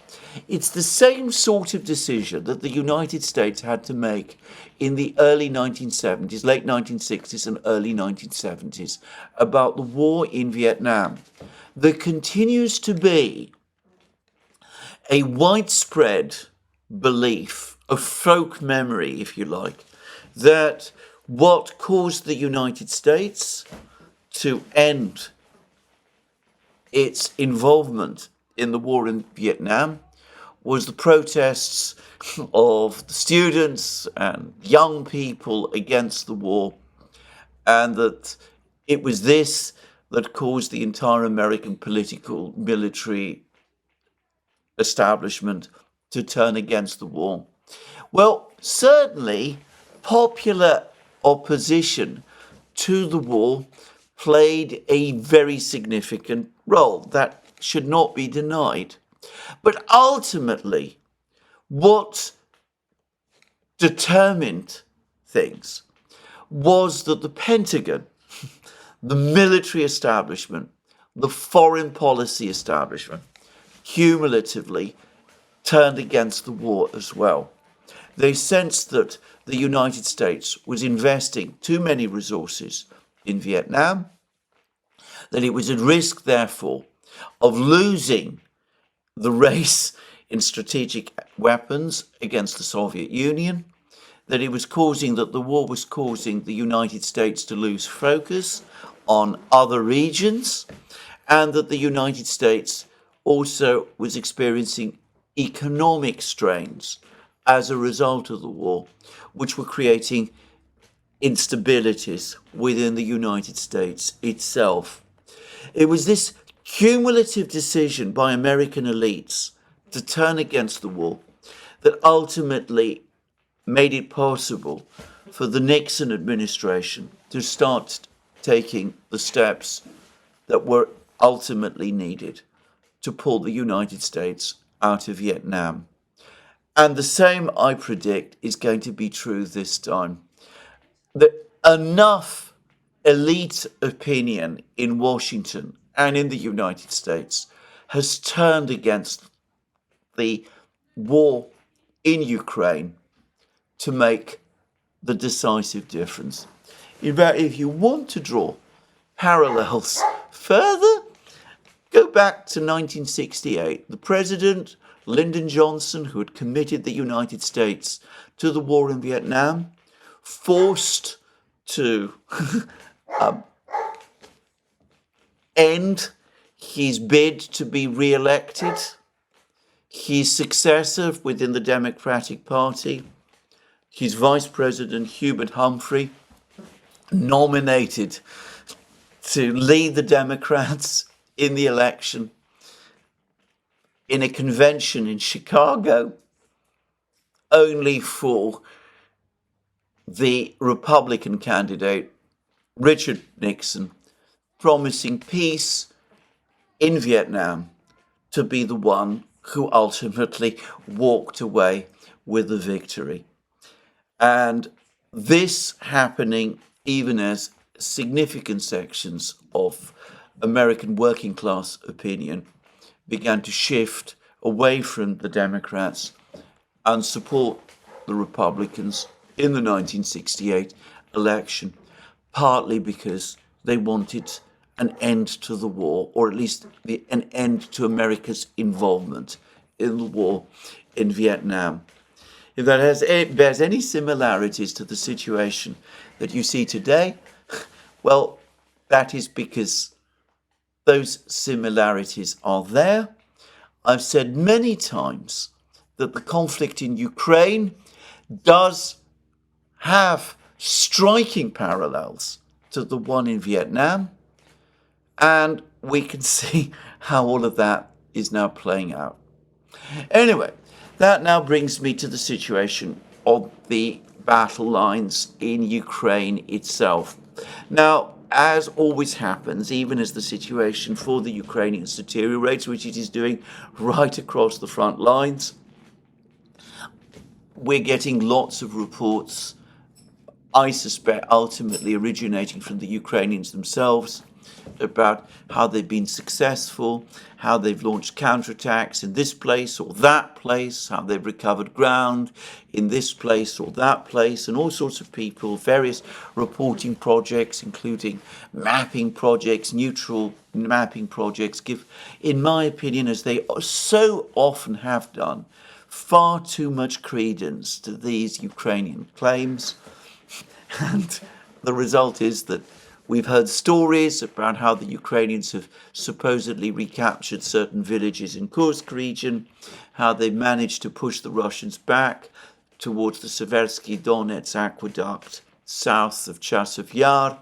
It's the same sort of decision that the United States had to make in the early 1970s, late 1960s and early 1970s about the war in Vietnam. There continues to be a widespread belief, a folk memory, if you like, that what caused the United States to end its involvement in the war in Vietnam was the protests of the students and young people against the war, and that it was this that caused the entire American political military establishment to turn against the war. Well, certainly popular opposition to the war played a very significant role. That should not be denied. But ultimately, what determined things was that the Pentagon, the military establishment, the foreign policy establishment, cumulatively turned against the war as well. They sensed that the United States was investing too many resources in Vietnam, that it was at risk, therefore, of losing the race in strategic weapons against the Soviet Union. that the war was causing the United States to lose focus on other regions, and that the United States also was experiencing economic strains as a result of the war, which were creating instabilities within the United States itself. It was this cumulative decision by American elites to turn against the war that ultimately made it possible for the Nixon administration to start taking the steps that were ultimately needed to pull the United States out of Vietnam. And the same, I predict, is going to be true this time. That enough elite opinion in Washington and in the United States has turned against the war in Ukraine to make the decisive difference. In fact, if you want to draw parallels further, go back to 1968. The president, Lyndon Johnson, who had committed the United States to the war in Vietnam, forced to end his bid to be re-elected. His successor within the Democratic Party, his vice president, Hubert Humphrey, nominated to lead the Democrats in the election in a convention in Chicago, only for the Republican candidate, Richard Nixon, promising peace in Vietnam, to be the one who ultimately walked away with the victory. And this happening even as significant sections of American working class opinion began to shift away from the Democrats and support the Republicans in the 1968 election, partly because they wanted an end to the war, or at least an end to America's involvement in the war in Vietnam. If that bears any similarities to the situation that you see today, well, that is because those similarities are there. I've said many times that the conflict in Ukraine does have striking parallels to the one in Vietnam, and we can see how all of that is now playing out. Anyway, that now brings me to the situation of the battle lines in Ukraine itself. Now, as always happens, even as the situation for the Ukrainians deteriorates, which it is doing right across the front lines, we're getting lots of reports, I suspect ultimately originating from the Ukrainians themselves, about how they've been successful, how they've launched counterattacks in this place or that place, how they've recovered ground in this place or that place, and all sorts of people, various reporting projects, including mapping projects, neutral mapping projects, give, in my opinion, as they so often have done, far too much credence to these Ukrainian claims. And the result is that we've heard stories about how the Ukrainians have supposedly recaptured certain villages in Kursk region, how they managed to push the Russians back towards the Seversky Donets aqueduct south of Chasiv Yar,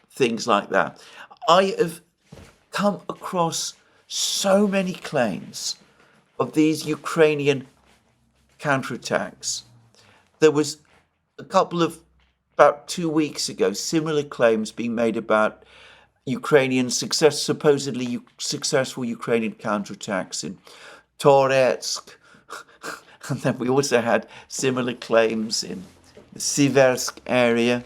things like that. I have come across so many claims of these Ukrainian counterattacks. There was a couple of about 2 weeks ago, similar claims being made about supposedly successful Ukrainian counterattacks in Toretsk. And then we also had similar claims in the Siversk area.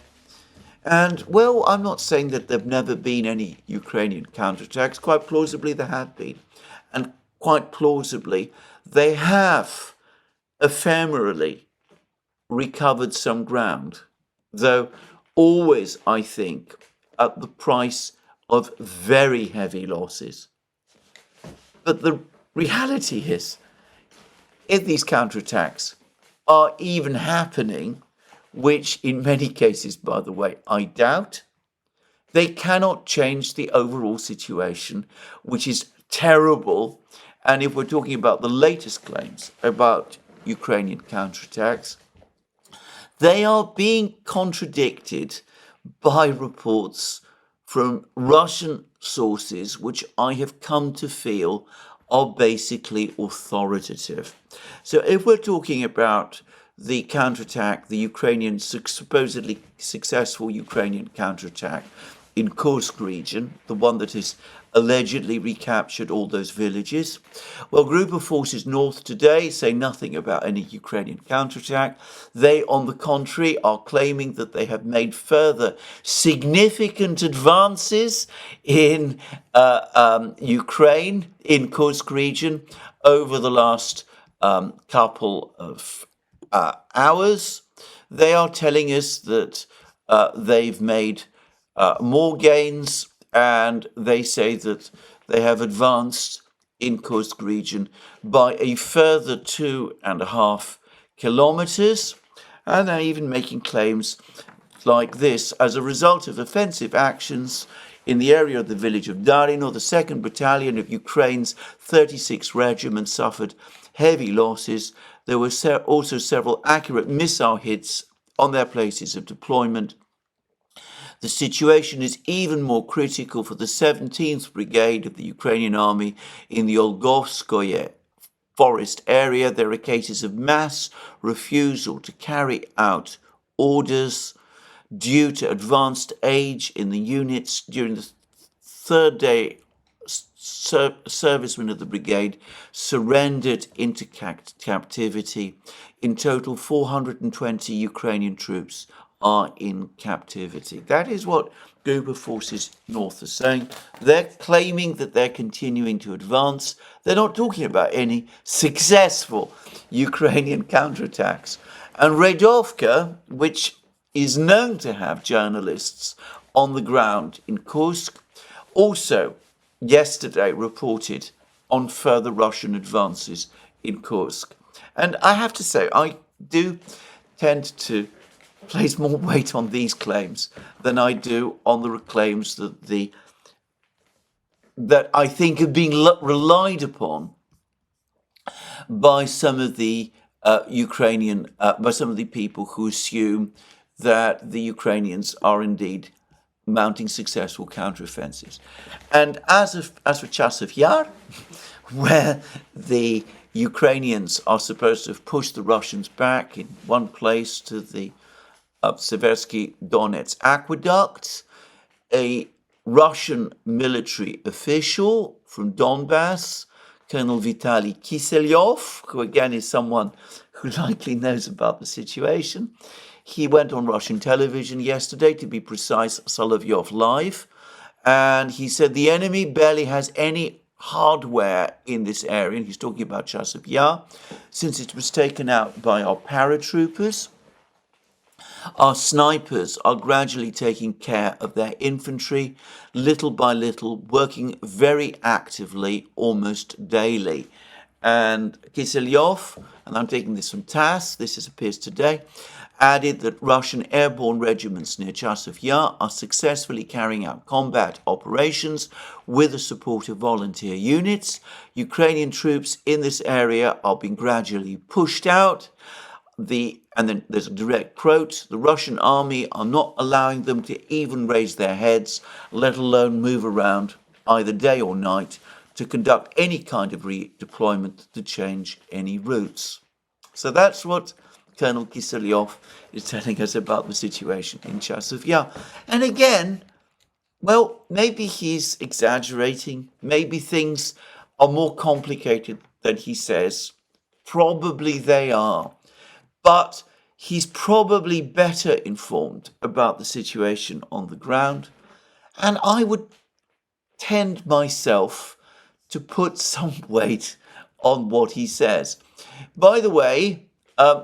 And, well, I'm not saying that there have never been any Ukrainian counterattacks. Quite plausibly, there have been. And quite plausibly, they have ephemerally recovered some ground, though always, I think, at the price of very heavy losses. But the reality is, in these counterattacks, are even happening, which in many cases, by the way, I doubt, they cannot change the overall situation, which is terrible. And if we're talking about the latest claims about Ukrainian counterattacks, they are being contradicted by reports from Russian sources, which I have come to feel are basically authoritative. So if we're talking about the counterattack, the Ukrainian, supposedly successful Ukrainian counterattack in Kursk region, the one that has allegedly recaptured all those villages. Well, group of forces north today say nothing about any Ukrainian counterattack. They, on the contrary, are claiming that they have made further significant advances in Ukraine, in Kursk region, over the last couple of hours. They are telling us that they've made more gains, and they say that they have advanced in Kursk region by a further 2.5 kilometers, and they're even making claims like this: as a result of offensive actions in the area of the village of Duran, the 2nd Battalion of Ukraine's 36th Regiment suffered heavy losses. There were also several accurate missile hits on their places of deployment. The situation is even more critical for the 17th Brigade of the Ukrainian Army in the Olgovskoye forest area. There are cases of mass refusal to carry out orders due to advanced age in the units. During the third day, servicemen of the brigade surrendered into captivity. In total, 420 Ukrainian troops are in captivity. That is what group of forces north are saying. They're claiming that they're continuing to advance. They're not talking about any successful Ukrainian counterattacks. And Redovka, which is known to have journalists on the ground in Kursk, also yesterday reported on further Russian advances in Kursk. And I have to say, I do tend to place more weight on these claims than I do on the claims that I think are being relied upon by some of the by some of the people who assume that the Ukrainians are indeed mounting successful counteroffensives. And as for Chasiv Yar, where the Ukrainians are supposed to have pushed the Russians back in one place to the Seversky Donetsk aqueduct, a Russian military official from Donbass, Colonel Vitaly Kiselyov, who again is someone who likely knows about the situation, he went on Russian television yesterday, to be precise, Solovyov Live, and he said the enemy barely has any hardware in this area, and he's talking about Chasiv Yar, since it was taken out by our paratroopers. Our snipers are gradually taking care of their infantry, little by little, working very actively, almost daily. And Kiselyov, and I'm taking this from TASS, this appears today, added that Russian airborne regiments near Chasiv Yar are successfully carrying out combat operations with the support of volunteer units. Ukrainian troops in this area are being gradually pushed out. And then there's a direct quote: the Russian army are not allowing them to even raise their heads, let alone move around either day or night to conduct any kind of redeployment to change any routes. So that's what Colonel Kiselyov is telling us about the situation in Chasiv Yar. And again, well, maybe he's exaggerating. Maybe things are more complicated than he says. Probably they are. But he's probably better informed about the situation on the ground. And I would tend myself to put some weight on what he says. By the way,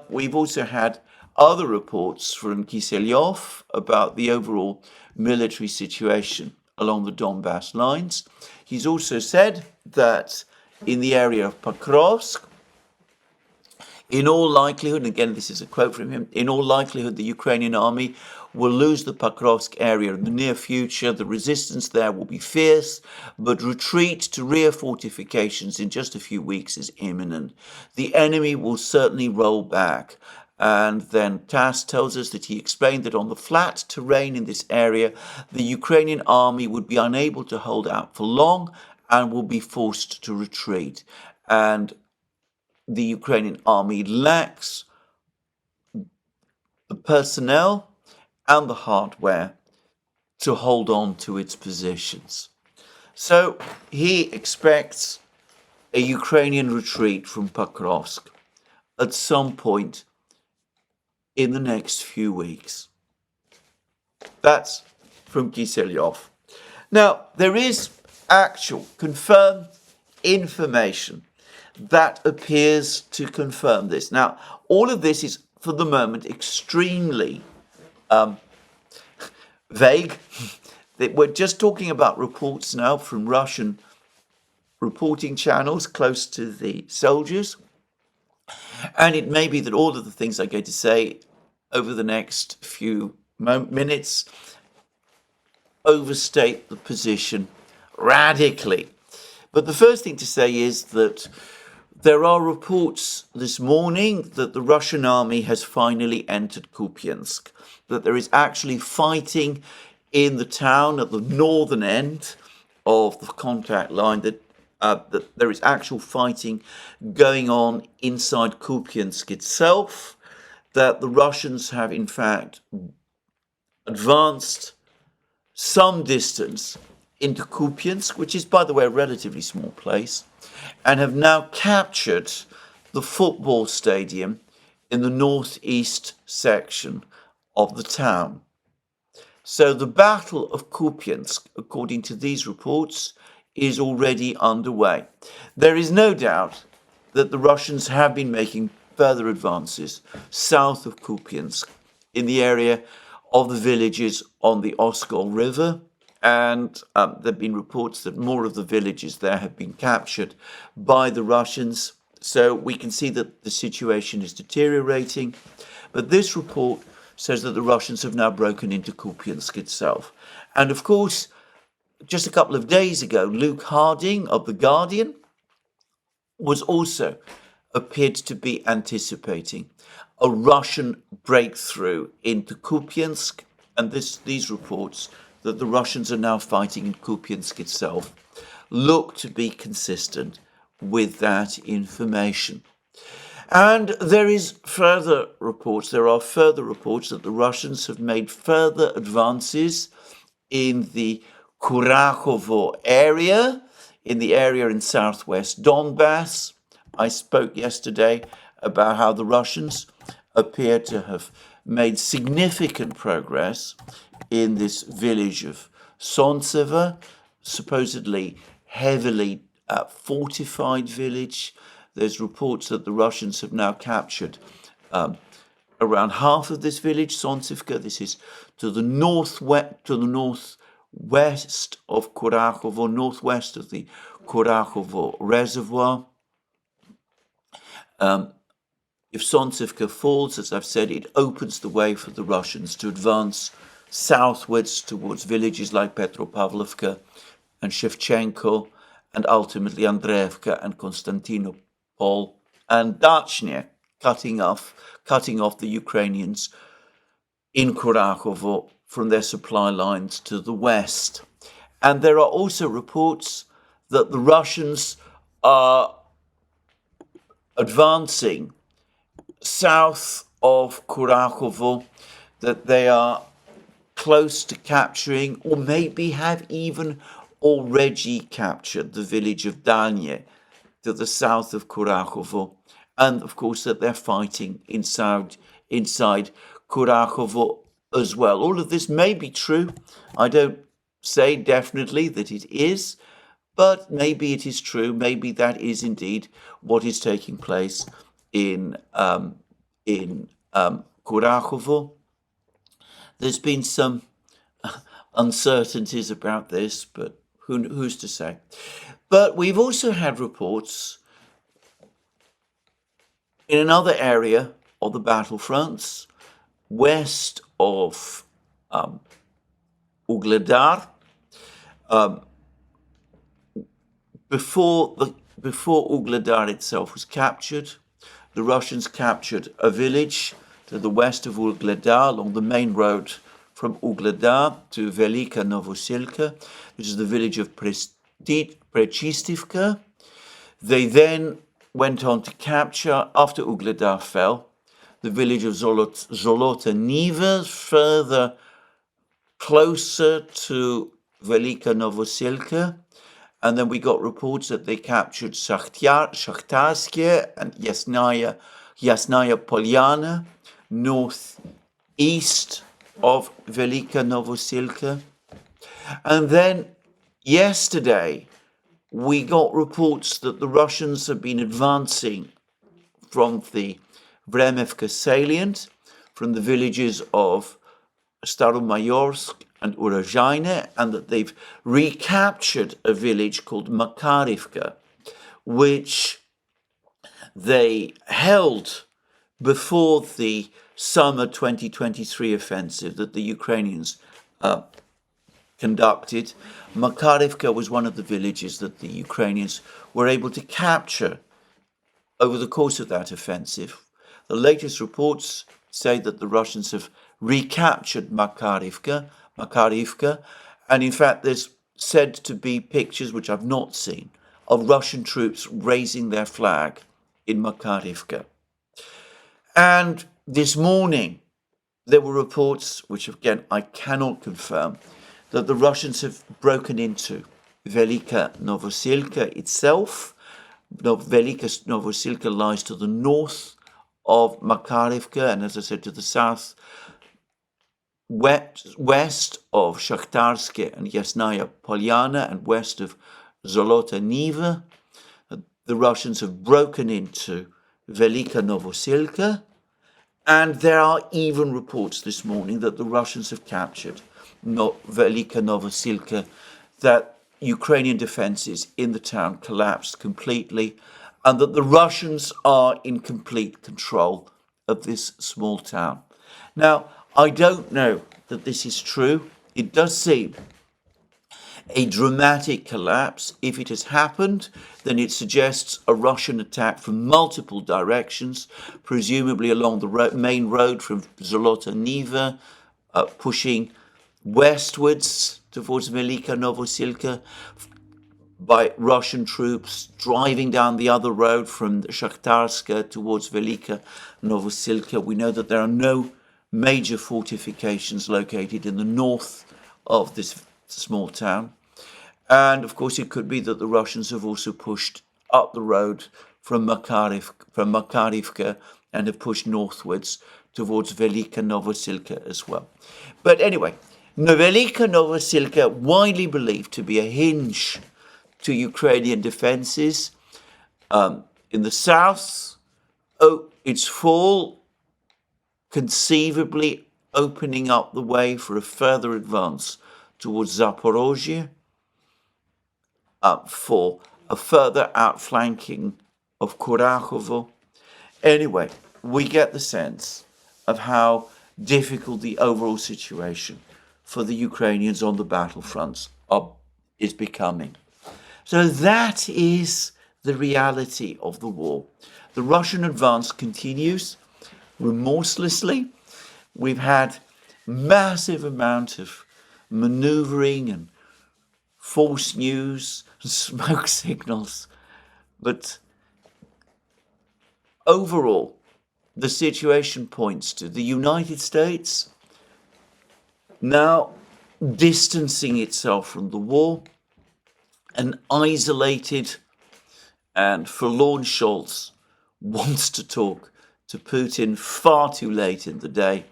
we've also had other reports from Kiselyov about the overall military situation along the Donbass lines. He's also said that in the area of Pokrovsk, In all likelihood, and again, this is a quote from him, in all likelihood, the Ukrainian army will lose the Pokrovsk area in the near future. The resistance there will be fierce, but retreat to rear fortifications in just a few weeks is imminent. The enemy will certainly roll back. And then TASS tells us that he explained that on the flat terrain in this area, the Ukrainian army would be unable to hold out for long and will be forced to retreat. And the Ukrainian army lacks the personnel and the hardware to hold on to its positions. So he expects a Ukrainian retreat from Pokrovsk at some point in the next few weeks. That's from Kiselyov. Now, there is actual confirmed information that appears to confirm this. Now, all of this is, for the moment, extremely vague. We're just talking about reports now from Russian reporting channels close to the soldiers. And it may be that all of the things I'm going to say over the next few minutes overstate the position radically. But the first thing to say is that there are reports this morning that the Russian army has finally entered Kupiansk, that there is actually fighting in the town at the northern end of the contact line, that there is actual fighting going on inside Kupiansk itself, that the Russians have in fact advanced some distance into Kupiansk, which is, by the way, a relatively small place, and have now captured the football stadium in the northeast section of the town. So the Battle of Kupiansk, according to these reports, is already underway. There is no doubt that the Russians have been making further advances south of Kupiansk in the area of the villages on the Oskol River, and there have been reports that more of the villages there have been captured by the Russians. So we can see that the situation is deteriorating. But this report says that the Russians have now broken into Kupiansk itself. And of course, just a couple of days ago, Luke Harding of The Guardian was also appeared to be anticipating a Russian breakthrough into Kupiansk. And these reports that the Russians are now fighting in Kupiansk itself look to be consistent with that information. And there are further reports that the Russians have made further advances in the Kurakhovo area, in the area in southwest Donbass. I spoke yesterday about how the Russians appear to have made significant progress in this village of Sontsevo, supposedly heavily fortified village. There's reports that the Russians have now captured around half of this village, Sontsevka. This is to the northwest of Kurakhovo, northwest of the Kurakhovo reservoir. If Sontsevka falls, as I've said, it opens the way for the Russians to advance southwards towards villages like Petropavlovka and Shevchenko, and ultimately Andreevka and Konstantinopol and Dachny, cutting off the Ukrainians in Kurakhovo from their supply lines to the west. And there are also reports that the Russians are advancing south of Kurakhovo, that they are close to capturing, or maybe have even already captured, the village of Danye to the south of Kurakhovo, and of course that they're fighting inside Kurakhovo as well. All of this may be true. I don't say definitely that it is, but maybe it is true. Maybe that is indeed what is taking place in Kurakhovo. There's been some uncertainties about this, but who's to say? But we've also had reports In another area of the battlefronts, west of Ugledar, before Ugledar itself was captured, the Russians captured a village to the west of Ugledar along the main road from Ugledar to Velika Novosilka, which is the village of Prečistivka. They then went on to capture, after Ugledar fell, the village of Zolota Niva, further closer to Velika Novosilka. And then we got reports that they captured Shakhtarske and Yasnaya Polyana, northeast of Velika Novosilka. And then yesterday, we got reports that the Russians have been advancing from the Vremevka salient, from the villages of Staromayorsk and Urozhaine, and that they've recaptured a village called Makarivka, which they held before the summer 2023 offensive that the Ukrainians conducted. Makarivka was one of the villages that the Ukrainians were able to capture over the course of that offensive. The latest reports say that the Russians have recaptured Makarivka, and in fact there's said to be pictures, which I've not seen, of Russian troops raising their flag in Makarivka. And this morning there were reports, which again I cannot confirm, that the Russians have broken into Velika Novosilka itself. Velika Novosilka lies to the north of Makarivka, and as I said, to the south west of Shakhtarske and Yasnaya Polyana, and west of Zolota Niva. The Russians have broken into Velika Novosilka, and there are even reports this morning that the Russians have captured Velika Novosilka, that Ukrainian defences in the town collapsed completely, and that the Russians are in complete control of this small town. Now, I don't know that this is true. It does seem a dramatic collapse. If it has happened, then it suggests a Russian attack from multiple directions, presumably along the main road from Zolota Niva, pushing westwards towards Velika Novosilka, by Russian troops driving down the other road from Shakhtarska towards Velika Novosilka. We know that there are no major fortifications located in the north of this small town. And of course, it could be that the Russians have also pushed up the road from Makarivka and have pushed northwards towards Velika Novosilka as well. But anyway, Velika Novosilka, widely believed to be a hinge to Ukrainian defences. In the south, its fall conceivably opening up the way for a further advance towards Zaporozhye, for a further outflanking of Kurakhovo. Anyway, we get the sense of how difficult the overall situation for the Ukrainians on the battlefronts is becoming. So that is the reality of the war. The Russian advance continues remorselessly. We've had massive amount of manoeuvring and false news and smoke signals. But overall, the situation points to the United States now distancing itself from the war. An isolated and forlorn Scholz wants to talk to Putin far too late in the day.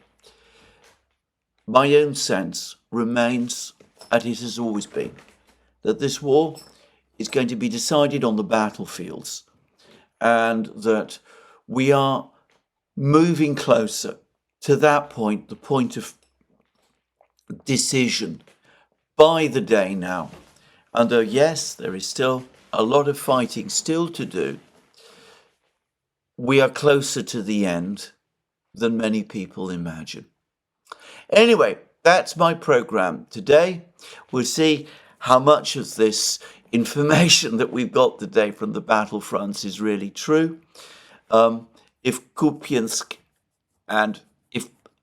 My own sense remains, as it has always been, that this war is going to be decided on the battlefields, and that we are moving closer to that point, the point of decision, by the day now. And though, yes, there is still a lot of fighting still to do, we are closer to the end than many people imagine. Anyway, that's my program today. We'll see how much of this information that we've got today from the battlefronts is really true. If Kupiansk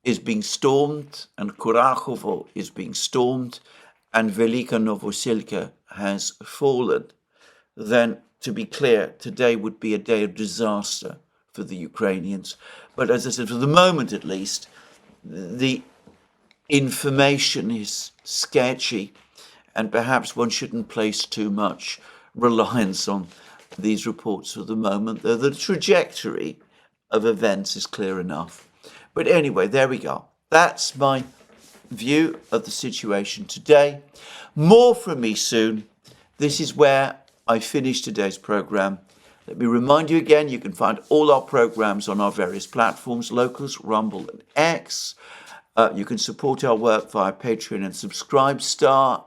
is being stormed, and Kurachovo is being stormed, and Velika Novosilka has fallen, then, to be clear, today would be a day of disaster for the Ukrainians. But as I said, for the moment at least, the information is sketchy, and perhaps one shouldn't place too much reliance on these reports for the moment, though the trajectory of events is clear enough. But anyway, there we go. That's my view of the situation today. More from me soon. This is where I finish today's program. Let me remind you again, you can find all our programs on our various platforms, Locals, Rumble and X. You can support our work via Patreon and Subscribestar,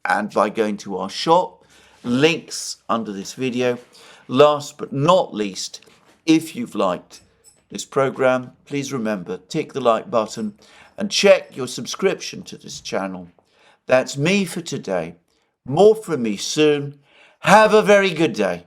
and by going to our shop. Links under this video. Last but not least, if you've liked this program, please remember, tick the like button and check your subscription to this channel. That's me for today. More from me soon. Have a very good day.